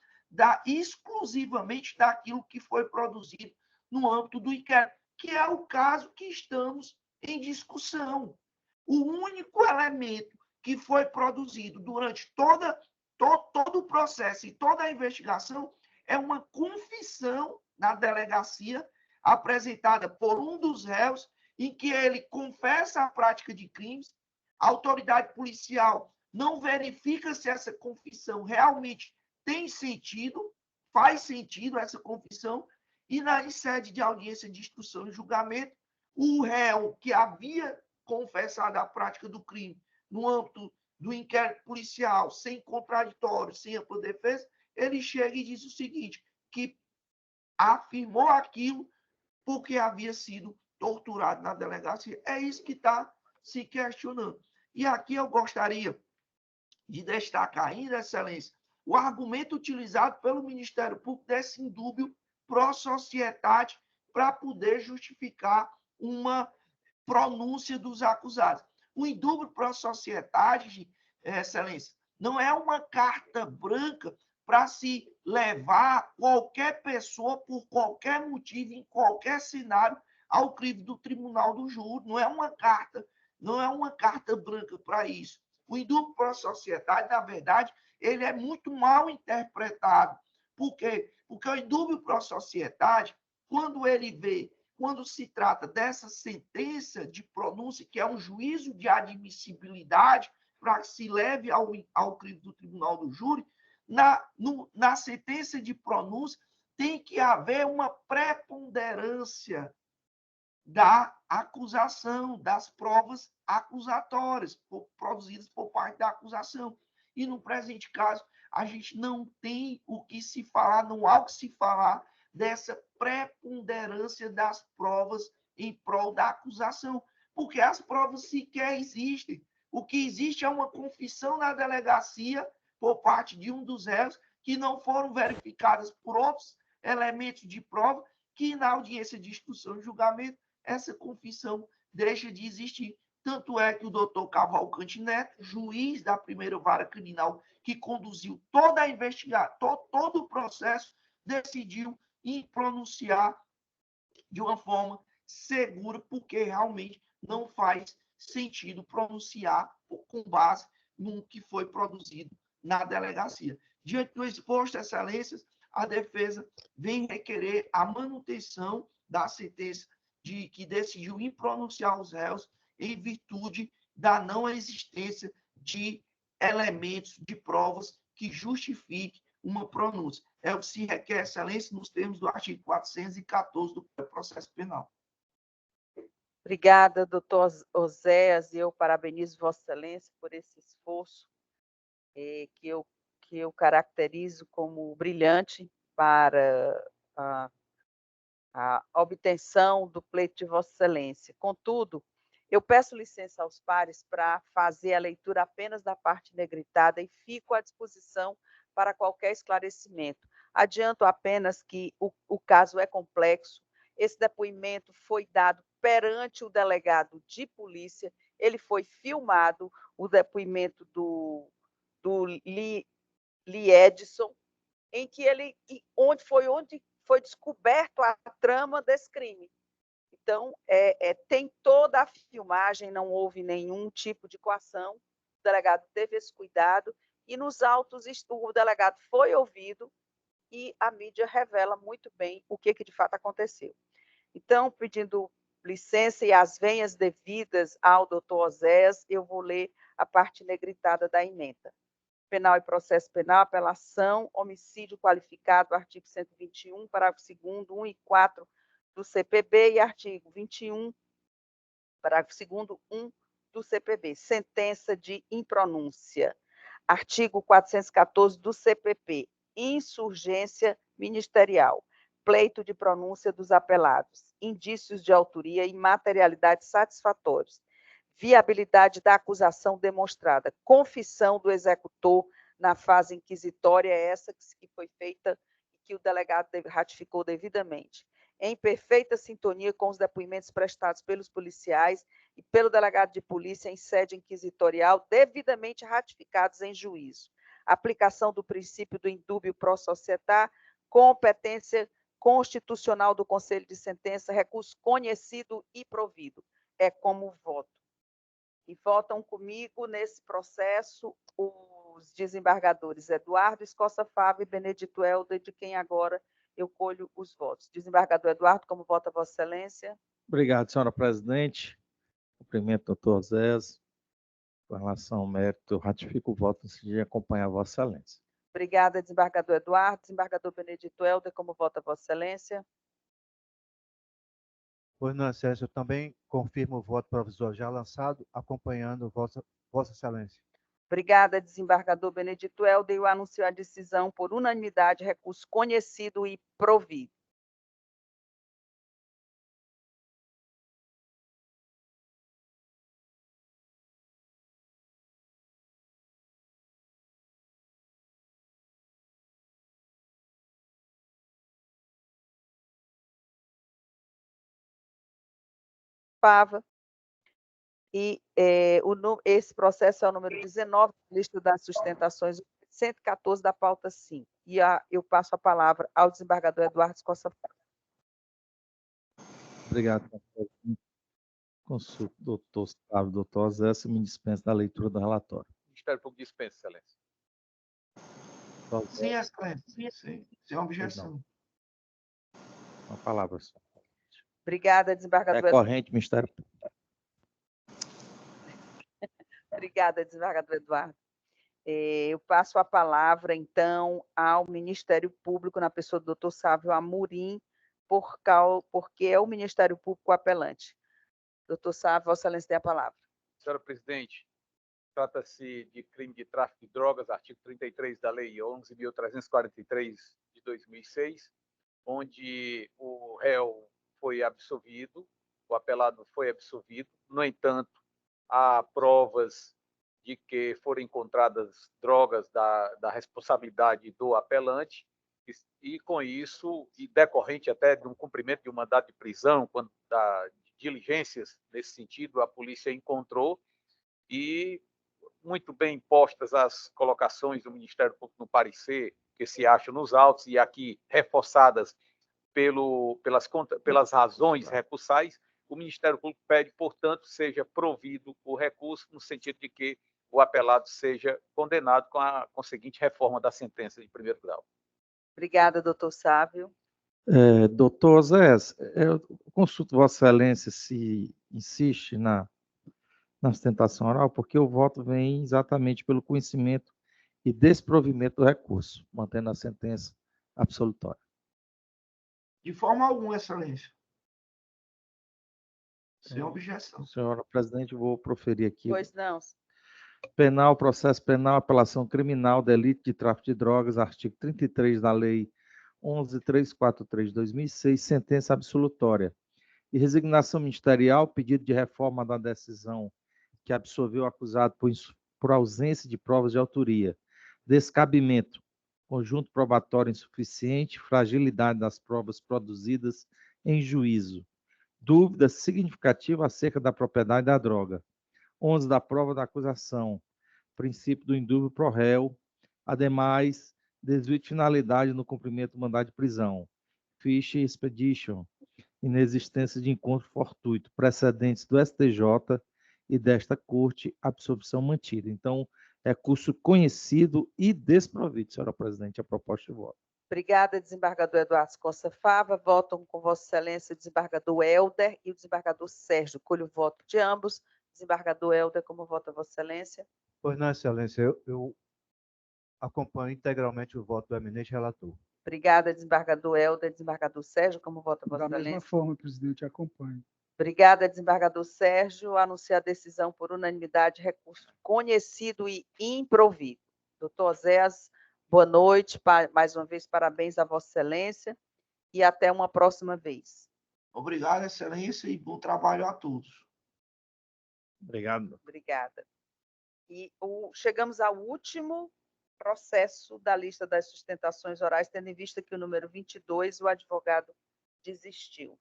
exclusivamente daquilo que foi produzido no âmbito do inquérito, que é o caso que estamos em discussão. O único elemento que foi produzido durante todo o processo e toda a investigação é uma confissão na delegacia apresentada por um dos réus, em que ele confessa a prática de crimes, a autoridade policial não verifica se essa confissão realmente tem sentido, faz sentido essa confissão, e na sede de audiência de instrução e julgamento, o réu que havia confessado a prática do crime no âmbito do inquérito policial, sem contraditório, sem ampla defesa, ele chega e diz o seguinte, que afirmou aquilo porque havia sido torturado na delegacia. É isso que está se questionando. E aqui eu gostaria de destacar ainda, Excelência, o argumento utilizado pelo Ministério Público desse indúbio pró-sociedade para poder justificar uma pronúncia dos acusados. O indúbio pró-sociedade, Excelência, não é uma carta branca para se levar qualquer pessoa, por qualquer motivo, em qualquer cenário, ao crivo do Tribunal do Júri. Não é uma carta branca para isso. O indúbio pró-sociedade, na verdade, ele é muito mal interpretado. Por quê? Porque o indúbio pró-sociedade, quando se trata dessa sentença de pronúncia, que é um juízo de admissibilidade, para que se leve ao crivo do Tribunal do Júri, na sentença de pronúncia tem que haver uma preponderância da acusação, das provas acusatórias produzidas por parte da acusação. E no presente caso, a gente não tem o que se falar, não há o que se falar dessa preponderância das provas em prol da acusação, porque as provas sequer existem. O que existe é uma confissão na delegacia por parte de um dos réus que não foram verificadas por outros elementos de prova, que na audiência de instrução e julgamento essa confissão deixa de existir. Tanto é que o doutor Cavalcante Neto, juiz da primeira vara criminal, que conduziu toda a investigação, todo o processo, decidiu pronunciar de uma forma segura, porque realmente não faz sentido pronunciar com base no que foi produzido na delegacia. Diante do exposto, excelências, a defesa vem requerer a manutenção da sentença que decidiu impronunciar os réus em virtude da não existência de elementos, de provas que justifiquem uma pronúncia. É o que se requer, excelência, nos termos do artigo 414 do processo penal. Obrigada, doutor Oséias, e eu parabenizo Vossa Excelência por esse esforço que eu caracterizo como brilhante para a obtenção do pleito de Vossa Excelência. Contudo, eu peço licença aos pares para fazer a leitura apenas da parte negritada e fico à disposição para qualquer esclarecimento. Adianto apenas que o caso é complexo. Esse depoimento foi dado perante o delegado de polícia, ele foi filmado, o depoimento do Lee Edson, em que onde foi descoberto a trama desse crime. Então, tem toda a filmagem, não houve nenhum tipo de coação, o delegado teve esse cuidado, e nos autos o delegado foi ouvido e a mídia revela muito bem o que de fato aconteceu. Então, pedindo licença e as venhas devidas ao doutor Oséias, eu vou ler a parte negritada da emenda. Penal e processo penal, apelação, homicídio qualificado, artigo 121, parágrafo 2º, 1 e 4 do CPB e artigo 21, parágrafo 2º, 1 do CPB. Sentença de impronúncia. Artigo 414 do CPP. Insurgência ministerial. Pleito de pronúncia dos apelados. Indícios de autoria e materialidade satisfatórios. Viabilidade da acusação demonstrada. Confissão do executor na fase inquisitória, essa que foi feita e que o delegado ratificou devidamente. Em perfeita sintonia com os depoimentos prestados pelos policiais e pelo delegado de polícia em sede inquisitorial, devidamente ratificados em juízo. Aplicação do princípio do indúbio pro societá, competência constitucional do Conselho de Sentença, recurso conhecido e provido. É como voto. E votam comigo nesse processo os desembargadores Eduardo Escoça Fávaro e Benedito Helder, de quem agora eu colho os votos. Desembargador Eduardo, como vota Vossa Excelência? Obrigado, senhora presidente. Cumprimento o doutor Oséias. Com relação ao mérito, eu ratifico o voto de acompanhar Vossa Excelência. Obrigada, desembargador Eduardo. Desembargador Benedito Helder, como vota Vossa Excelência? Pois não, Excelência, eu também confirmo o voto provisório já lançado, acompanhando Vossa Excelência. Obrigada, desembargador Benedito Helder. Eu anuncio a decisão por unanimidade, recurso conhecido e provido. Pava. E esse processo é o número 19, lista das sustentações, 114 da pauta 5. E eu passo a palavra ao desembargador Eduardo Escoça Fávaro. Obrigado, presidente. Consulto o doutor Sávio, doutor Oséias, me dispensa da leitura do relatório. Ministério Público dispensa, excelência. Sim, excelência. Sim. Sem objeção. Uma palavra só. Obrigada, desembargador Eduardo. Recorrente, Ministério Público. Obrigada, desembargador Eduardo. Eu passo a palavra, então, ao Ministério Público, na pessoa do doutor Sávio Amorim, porque é o Ministério Público apelante. Doutor Sávio, Vossa Excelência tem a palavra. Senhora presidente, trata-se de crime de tráfico de drogas, artigo 33 da Lei 11.343 de 2006, onde o réu foi absolvido, o apelado foi absolvido. No entanto, há provas de que foram encontradas drogas da responsabilidade do apelante, e com isso, e decorrente até de um cumprimento de um mandado de prisão, quando diligências nesse sentido, a polícia encontrou e muito bem postas as colocações do Ministério Público no parecer, que se acham nos autos e aqui reforçadas pelas razões recursais, o Ministério Público pede, portanto, seja provido o recurso no sentido de que o apelado seja condenado com a conseguinte reforma da sentença de primeiro grau. Obrigada, doutor Sávio. Doutor Zés, eu consulto Vossa Excelência se insiste na sustentação oral, porque o voto vem exatamente pelo conhecimento e desprovimento do recurso, mantendo a sentença absolutória. De forma alguma, Excelência. Sem objeção. Senhora presidente, vou proferir aqui. Pois não. Penal, processo penal, apelação criminal, delito de tráfico de drogas, artigo 33 da Lei 11.343 de 2006, sentença absolutória. E resignação ministerial, pedido de reforma da decisão que absolveu o acusado por ausência de provas de autoria. Descabimento, conjunto probatório insuficiente, fragilidade das provas produzidas em juízo. Dúvida significativa acerca da propriedade da droga. 11 da prova da acusação. Princípio do indúbio pro réu. Ademais, desvio de finalidade no cumprimento do mandado de prisão. Fiche expedition. Inexistência de encontro fortuito. Precedentes do STJ e desta corte, absorção mantida. Então, recurso conhecido e desprovido, senhora presidente, a proposta de voto. Obrigada, desembargador Eduardo Costa Fava. Votam com Vossa Excelência o desembargador Helder e o desembargador Sérgio. Colho o voto de ambos. Desembargador Helder, como vota Vossa Excelência? Pois não, Excelência, eu acompanho integralmente o voto do eminente relator. Obrigada, desembargador Helder. Desembargador Sérgio, como vota Vossa Da Excelência? mesma forma, presidente, acompanho. Obrigada, desembargador Sérgio. Anuncia a decisão por unanimidade, recurso conhecido e improvido. Doutor Zés, boa noite. Mais uma vez, parabéns a Vossa Excelência e até uma próxima vez. Obrigado, Excelência, e bom trabalho a todos. Obrigado. Obrigada. E chegamos ao último processo da lista das sustentações orais, tendo em vista que o número 22, o advogado desistiu.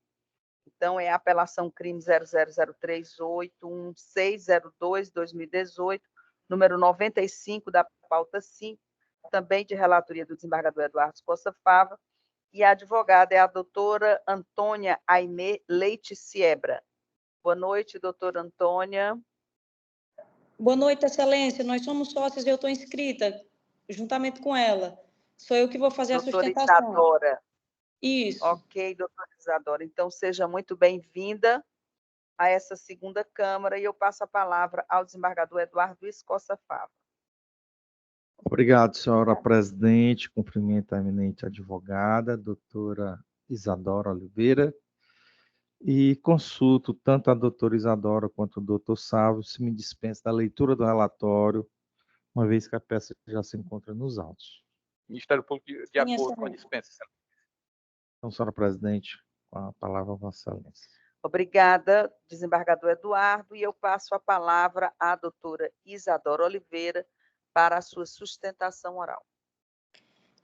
Então, é a apelação crime 0003811602-2018, número 95 da pauta 5, também de relatoria do desembargador Eduardo Costa Fava, e a advogada é a doutora Antônia Aimé Leite Siebra. Boa noite, doutora Antônia. Boa noite, Excelência. Nós somos sócios e eu estou inscrita juntamente com ela. Sou eu que vou fazer a sustentação. Isadora. Isso. Ok, doutora Isadora. Então, seja muito bem-vinda a essa segunda Câmara e eu passo a palavra ao desembargador Eduardo Costa Fava. Obrigado, senhora presidente. Cumprimento a eminente advogada, doutora Isadora Oliveira, e consulto tanto a doutora Isadora quanto o doutor Sávio se me dispensa da leitura do relatório, uma vez que a peça já se encontra nos autos. Ministério Público, de acordo com a dispensa. Então, senhora presidente, com a palavra a Vossa Excelência. Obrigada, desembargador Eduardo, e eu passo a palavra à doutora Isadora Oliveira para a sua sustentação oral.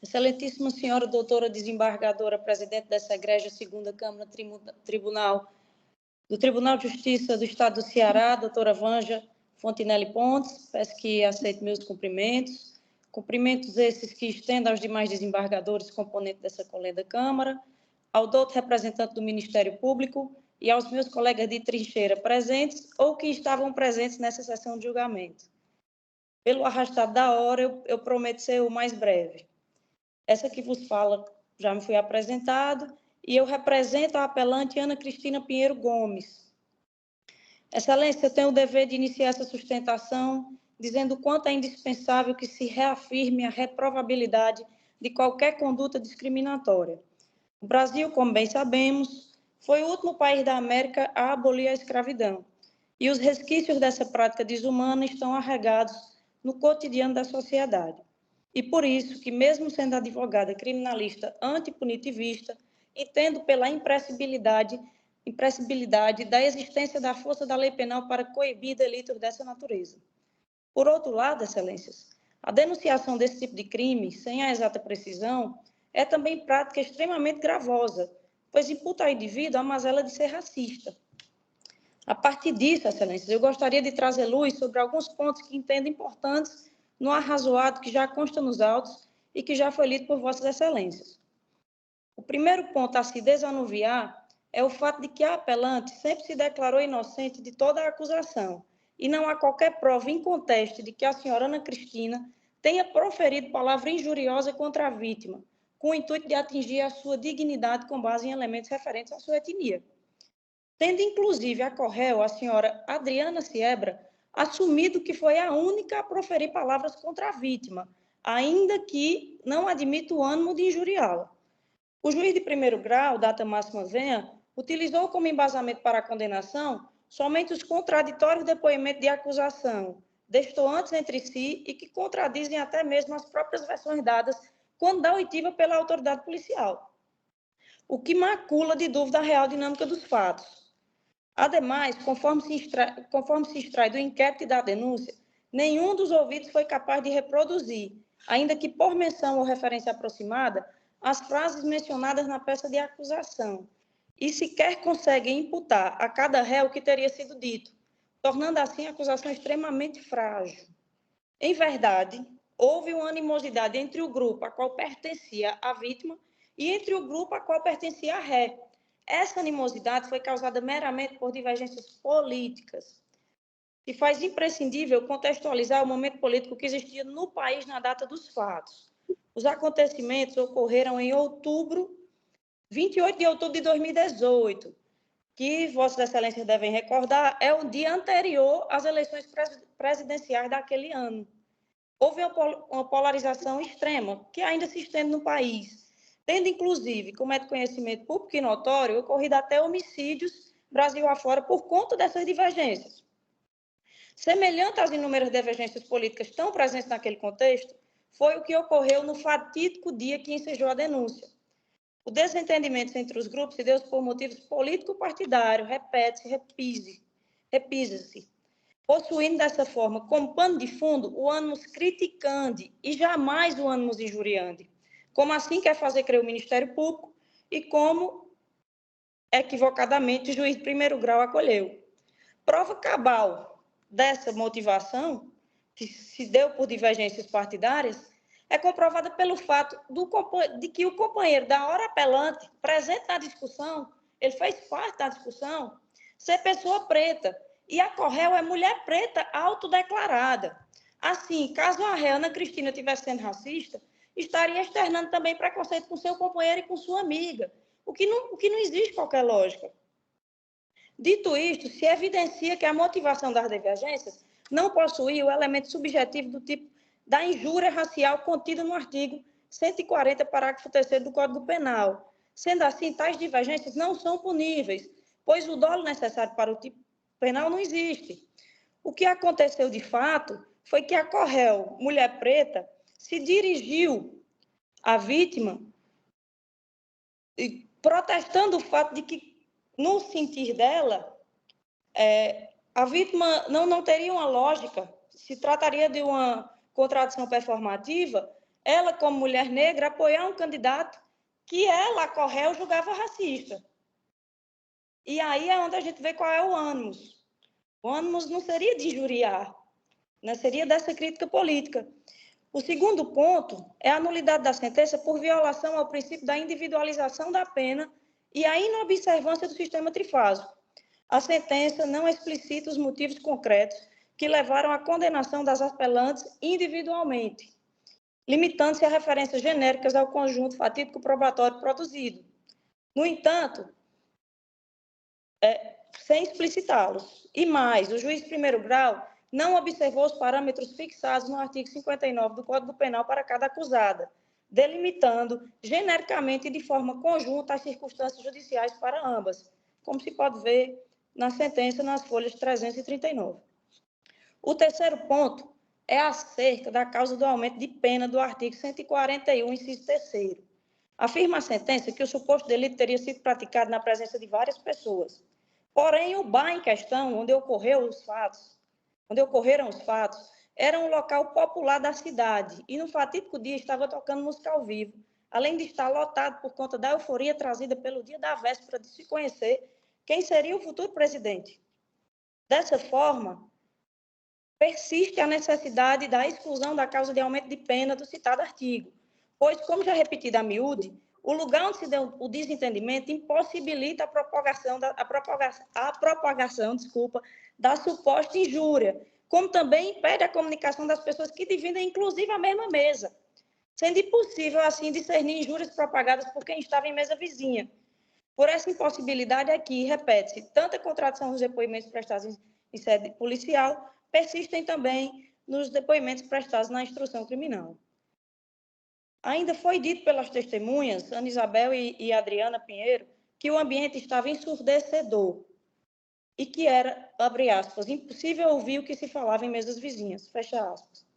Excelentíssima senhora doutora desembargadora, presidente dessa egrégia segunda Câmara do Tribunal de Justiça do Estado do Ceará, doutora Vanja Fontinelli Pontes, peço que aceite meus cumprimentos. Cumprimentos esses que estendo aos demais desembargadores componentes dessa colenda Câmara, ao doutor representante do Ministério Público e aos meus colegas de trincheira presentes ou que estavam presentes nessa sessão de julgamento. Pelo arrastado da hora, eu prometo ser o mais breve. Essa que vos fala já me foi apresentado e eu represento a apelante Ana Cristina Pinheiro Gomes. Excelência, eu tenho o dever de iniciar essa sustentação dizendo o quanto é indispensável que se reafirme a reprovabilidade de qualquer conduta discriminatória. O Brasil, como bem sabemos, foi o último país da América a abolir a escravidão, e os resquícios dessa prática desumana estão arraigados no cotidiano da sociedade. E por isso que, mesmo sendo advogada criminalista antipunitivista, entendo pela imprescindibilidade da existência da força da lei penal para coibir delitos dessa natureza. Por outro lado, excelências, a denunciação desse tipo de crime, sem a exata precisão, é também prática extremamente gravosa, pois imputa ao indivíduo a mazela de ser racista. A partir disso, Excelências, eu gostaria de trazer luz sobre alguns pontos que entendo importantes no arrazoado que já consta nos autos e que já foi lido por Vossas Excelências. O primeiro ponto a se desanuviar é o fato de que a apelante sempre se declarou inocente de toda a acusação e não há qualquer prova inconteste de que a senhora Ana Cristina tenha proferido palavra injuriosa contra a vítima, com o intuito de atingir a sua dignidade com base em elementos referentes à sua etnia. Tendo, inclusive, a corréu, a senhora Adriana Siebra, assumido que foi a única a proferir palavras contra a vítima, ainda que não admita o ânimo de injuriá-la. O juiz de primeiro grau, data máxima venha, utilizou como embasamento para a condenação somente os contraditórios depoimentos de acusação, destoantes entre si e que contradizem até mesmo as próprias versões dadas quando da oitiva pela autoridade policial, o que macula de dúvida a real dinâmica dos fatos. Ademais, conforme se extrai do inquérito e da denúncia, nenhum dos ouvidos foi capaz de reproduzir, ainda que por menção ou referência aproximada, as frases mencionadas na peça de acusação, e sequer conseguem imputar a cada réu o que teria sido dito, tornando assim a acusação extremamente frágil. Em verdade, houve uma animosidade entre o grupo a qual pertencia a vítima e entre o grupo a qual pertencia a ré. Essa animosidade foi causada meramente por divergências políticas, e faz imprescindível contextualizar o momento político que existia no país na data dos fatos. Os acontecimentos ocorreram em 28 de outubro de 2018, que Vossas Excelências devem recordar, é o dia anterior às eleições presidenciais daquele ano. Houve uma polarização extrema, que ainda se estende no país, tendo, inclusive, como é de conhecimento público e notório, ocorrido até homicídios Brasil afora por conta dessas divergências. Semelhante às inúmeras divergências políticas tão presentes naquele contexto, foi o que ocorreu no fatídico dia que ensejou a denúncia. O desentendimento entre os grupos se deu por motivos político-partidários, repisa-se, possuindo dessa forma, como pano de fundo, o ânimos criticandi e jamais o ânimos injuriandi, como assim quer fazer crer o Ministério Público e como, equivocadamente, o juiz de primeiro grau acolheu. Prova cabal dessa motivação, que se deu por divergências partidárias, é comprovada pelo fato de que o companheiro da hora apelante, presente na discussão, ele fez parte da discussão, ser pessoa preta, e a corréu é mulher preta autodeclarada. Assim, caso a ré Ana Cristina estivesse sendo racista, estaria externando também preconceito com seu companheiro e com sua amiga, o que não existe qualquer lógica. Dito isto, se evidencia que a motivação das divergências não possuía o elemento subjetivo do tipo da injúria racial contida no artigo 140, parágrafo 3º do Código Penal. Sendo assim, tais divergências não são puníveis, pois o dolo necessário para o tipo penal não existe. O que aconteceu de fato foi que a corréu, mulher preta, se dirigiu à vítima protestando o fato de que, no sentir dela, a vítima não teria uma lógica, se trataria de uma contradição performativa, ela, como mulher negra, apoiar um candidato que ela, a corréu, julgava racista. E aí é onde a gente vê qual é o ânimos. O ânimos não seria de injuriar, né? Seria dessa crítica política. O segundo ponto é a nulidade da sentença por violação ao princípio da individualização da pena e a inobservância do sistema trifásico. A sentença não explicita os motivos concretos que levaram à condenação das apelantes individualmente, limitando-se a referências genéricas ao conjunto fatídico probatório produzido. No entanto, sem explicitá-los. E mais, o juiz de primeiro grau não observou os parâmetros fixados no artigo 59 do Código Penal para cada acusada, delimitando genericamente e de forma conjunta as circunstâncias judiciais para ambas, como se pode ver na sentença nas folhas 339. O terceiro ponto é acerca da causa do aumento de pena do artigo 141, inciso 3º. Afirma a sentença que o suposto delito teria sido praticado na presença de várias pessoas. Porém, o bar em questão, onde ocorreram os fatos, era um local popular da cidade e no fatídico dia estava tocando música ao vivo, além de estar lotado por conta da euforia trazida pelo dia da véspera de se conhecer quem seria o futuro presidente. Dessa forma, persiste a necessidade da exclusão da causa de aumento de pena do citado artigo, pois, como já repetido a miúde, o lugar onde se deu o desentendimento impossibilita a propagação da suposta injúria, como também impede a comunicação das pessoas que dividem, inclusive, a mesma mesa, sendo impossível, assim, discernir injúrias propagadas por quem estava em mesa vizinha. Por essa impossibilidade aqui, repete-se, tanto a contradição dos depoimentos prestados em sede policial, persistem também nos depoimentos prestados na instrução criminal. Ainda foi dito pelas testemunhas, Ana Isabel e Adriana Pinheiro, que o ambiente estava ensurdecedor e que era, abre aspas, impossível ouvir o que se falava em mesas vizinhas, fecha aspas.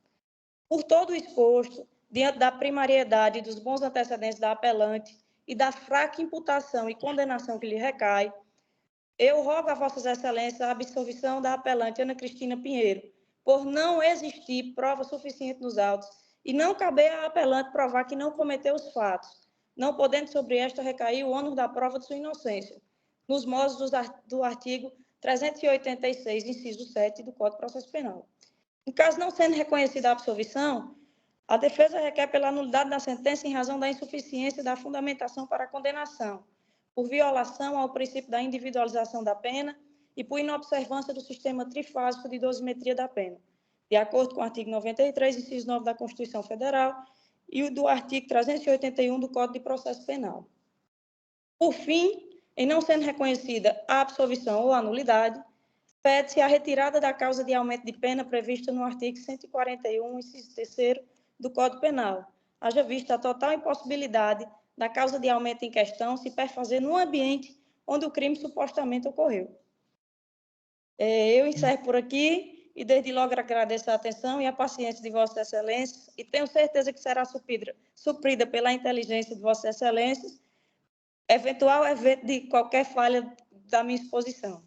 Por todo o exposto, diante da primariedade dos bons antecedentes da apelante e da fraca imputação e condenação que lhe recai, eu rogo a Vossas Excelências a absolvição da apelante Ana Cristina Pinheiro, por não existir prova suficiente nos autos e não caber à apelante provar que não cometeu os fatos, não podendo sobre esta recair o ônus da prova de sua inocência, nos modos do artigo 386, inciso 7 do Código de Processo Penal. Em caso não sendo reconhecida a absolvição, a defesa requer pela nulidade da sentença em razão da insuficiência da fundamentação para a condenação, por violação ao princípio da individualização da pena e por inobservância do sistema trifásico de dosimetria da pena, de acordo com o artigo 93, inciso 9 da Constituição Federal e o do artigo 381 do Código de Processo Penal. Por fim, em não sendo reconhecida a absolvição ou a nulidade, pede-se a retirada da causa de aumento de pena prevista no artigo 141, inciso 3º do Código Penal, haja vista a total impossibilidade da causa de aumento em questão se perfazer no ambiente onde o crime supostamente ocorreu. Eu encerro por aqui e desde logo agradeço a atenção e a paciência de Vossas Excelências e tenho certeza que será suprida pela inteligência de Vossas Excelências eventual evento de qualquer falha da minha exposição.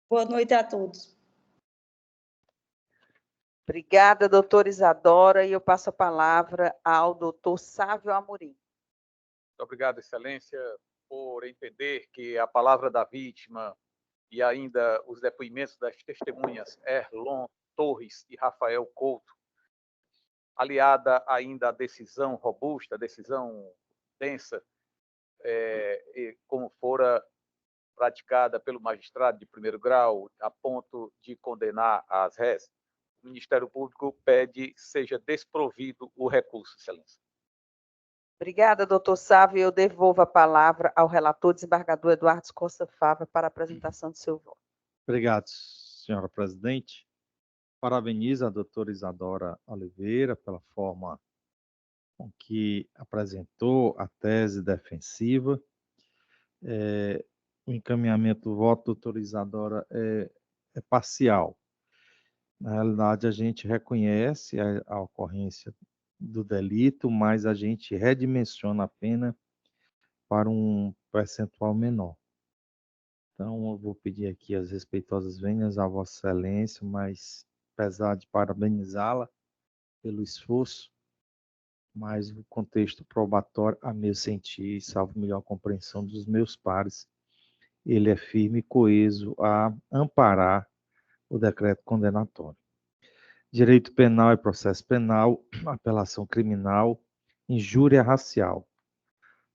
Boa noite a todos. Obrigada, doutora Isadora, e eu passo a palavra ao doutor Sávio Amorim. Muito obrigado, Excelência, por entender que a palavra da vítima e ainda os depoimentos das testemunhas Erlon Torres e Rafael Couto, aliada ainda à decisão robusta, decisão densa, como fora praticada pelo magistrado de primeiro grau, a ponto de condenar as réis, o Ministério Público pede seja desprovido o recurso, Excelência. Obrigada, doutor Sávio. Eu devolvo a palavra ao relator desembargador Eduardo Costa Fava para a apresentação do seu voto. Obrigado, senhora presidente. Parabenizo a doutora Isadora Oliveira pela forma com que apresentou a tese defensiva. O encaminhamento do voto, doutora Isadora, é parcial. Na realidade, a gente reconhece a ocorrência do delito, mas a gente redimensiona a pena para um percentual menor. Então, eu vou pedir aqui as respeitosas vênias a Vossa Excelência, mas apesar de parabenizá-la pelo esforço, mas o contexto probatório, a meu sentir, salvo melhor compreensão dos meus pares, ele é firme e coeso a amparar o decreto condenatório. Direito penal e processo penal, apelação criminal, injúria racial.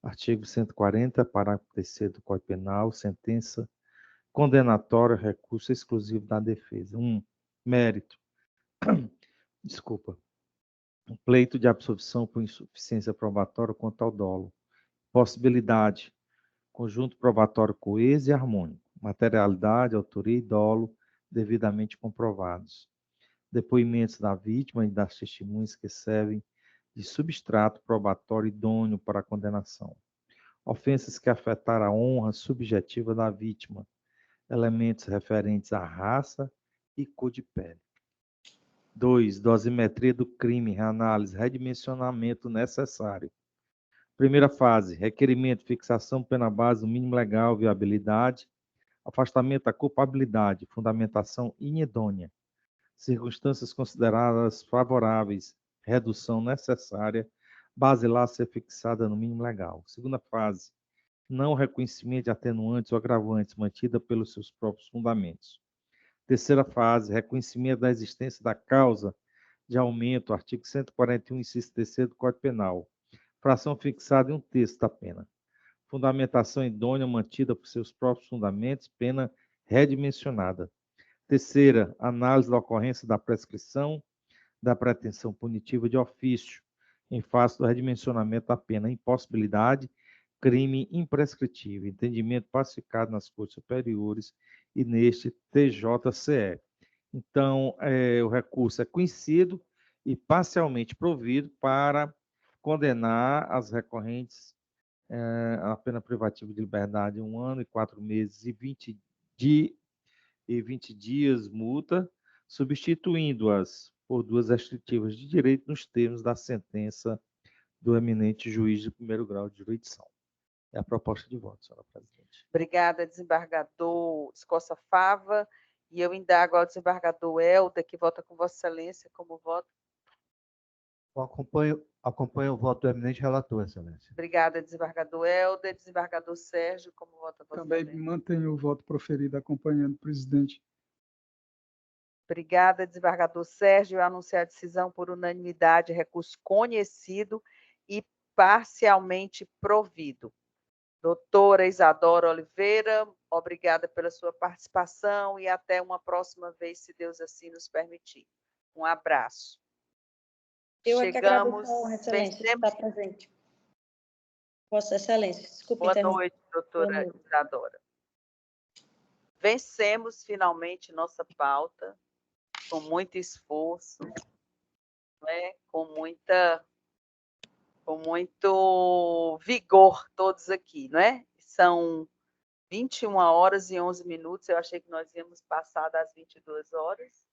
Artigo 140, parágrafo 3º do Código Penal, sentença condenatória, recurso exclusivo da defesa. 1. Mérito. Pleito de absolvição por insuficiência probatória quanto ao dolo. Possibilidade. Conjunto probatório coeso e harmônico. Materialidade, autoria e dolo devidamente comprovados. Depoimentos da vítima e das testemunhas que servem de substrato probatório idôneo para a condenação. Ofensas que afetaram a honra subjetiva da vítima. Elementos referentes à raça e cor de pele. 2. Dosimetria do crime, reanálise, redimensionamento necessário. Primeira fase, requerimento, fixação, pena base, o mínimo legal, viabilidade, afastamento da culpabilidade, fundamentação inidônea, circunstâncias consideradas favoráveis, redução necessária, base lá a ser fixada no mínimo legal. Segunda fase, não reconhecimento de atenuantes ou agravantes, mantida pelos seus próprios fundamentos. Terceira fase, reconhecimento da existência da causa de aumento, artigo 141, inciso 3º do Código Penal. Fração fixada em um terço da pena. Fundamentação idônea mantida por seus próprios fundamentos, pena redimensionada. Terceira, análise da ocorrência da prescrição da pretensão punitiva de ofício, em face do redimensionamento da pena, impossibilidade, crime imprescritível, entendimento pacificado nas cortes superiores e neste TJCE. Então, o recurso é conhecido e parcialmente provido para condenar as recorrentes a pena privativa de liberdade 1 ano e 4 meses e 20 dias multa, substituindo-as por 2 restritivas de direito nos termos da sentença do eminente juiz de primeiro grau de jurisdição. É a proposta de voto, senhora presidente. Obrigada, desembargador Escoça Fava. E eu indago ao desembargador Helder, que vota com Vossa Excelência, como voto. Eu acompanho o voto do eminente relator, Excelência. Obrigada, desembargador Helder. Desembargador Sérgio, como vota Vossa Também Excelência? mantenho o voto proferido acompanhando o presidente. Obrigada, desembargador Sérgio. Eu anuncio a decisão por unanimidade, recurso conhecido e parcialmente provido. Doutora Isadora Oliveira, obrigada pela sua participação e até uma próxima vez, se Deus assim nos permitir. Um abraço. Eu é que agradeço Chegamos, a honra, Excelência, de vencemos. estar presente. Vossa Excelência, desculpe Boa interromper. noite, doutora Boa noite. Isadora. Vencemos finalmente nossa pauta, com muito esforço, né? com muito vigor, todos aqui, não é? São 21 horas e 11 minutos, eu achei que nós íamos passar das 22 horas,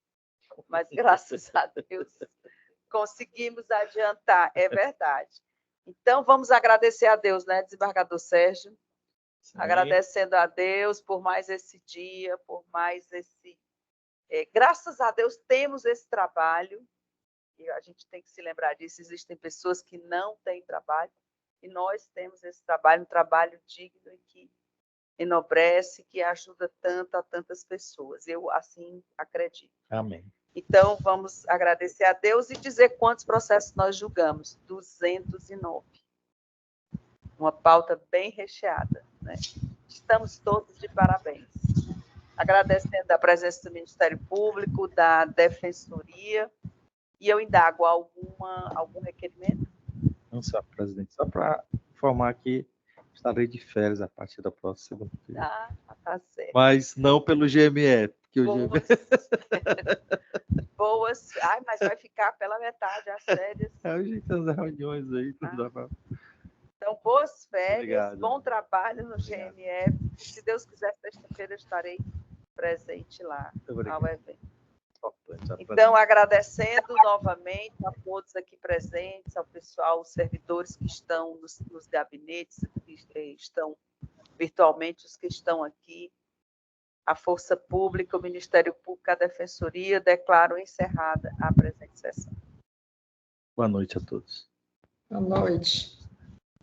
mas graças a Deus conseguimos adiantar, é verdade. Então, vamos agradecer a Deus, né, desembargador Sérgio? Sim. Agradecendo a Deus por mais esse dia, por mais esse... graças a Deus temos esse trabalho, e a gente tem que se lembrar disso, existem pessoas que não têm trabalho, e nós temos esse trabalho, um trabalho digno e que enobrece, que ajuda tanto a tantas pessoas. Eu assim acredito. Amém. Então, vamos agradecer a Deus e dizer quantos processos nós julgamos. 209. Uma pauta bem recheada, né? Estamos todos de parabéns. Agradecendo a presença do Ministério Público, da Defensoria, e eu indago algum requerimento? Não, senhora presidente, só para informar que estarei de férias a partir da próxima segunda-feira. Tá certo. Mas não pelo GME, porque o GME... Boas. Ai, mas vai ficar pela metade as férias. A gente tem as reuniões aí, tudo dá pra... Então, boas férias, Obrigado. Bom trabalho no GMF. Se Deus quiser, sexta-feira eu estarei presente lá ao evento. Então, agradecendo novamente a todos aqui presentes, ao pessoal, os servidores que estão nos gabinetes, que estão virtualmente, os que estão aqui, a Força Pública, o Ministério Público, a Defensoria, declaro encerrada a presente sessão. Boa noite a todos. Boa noite.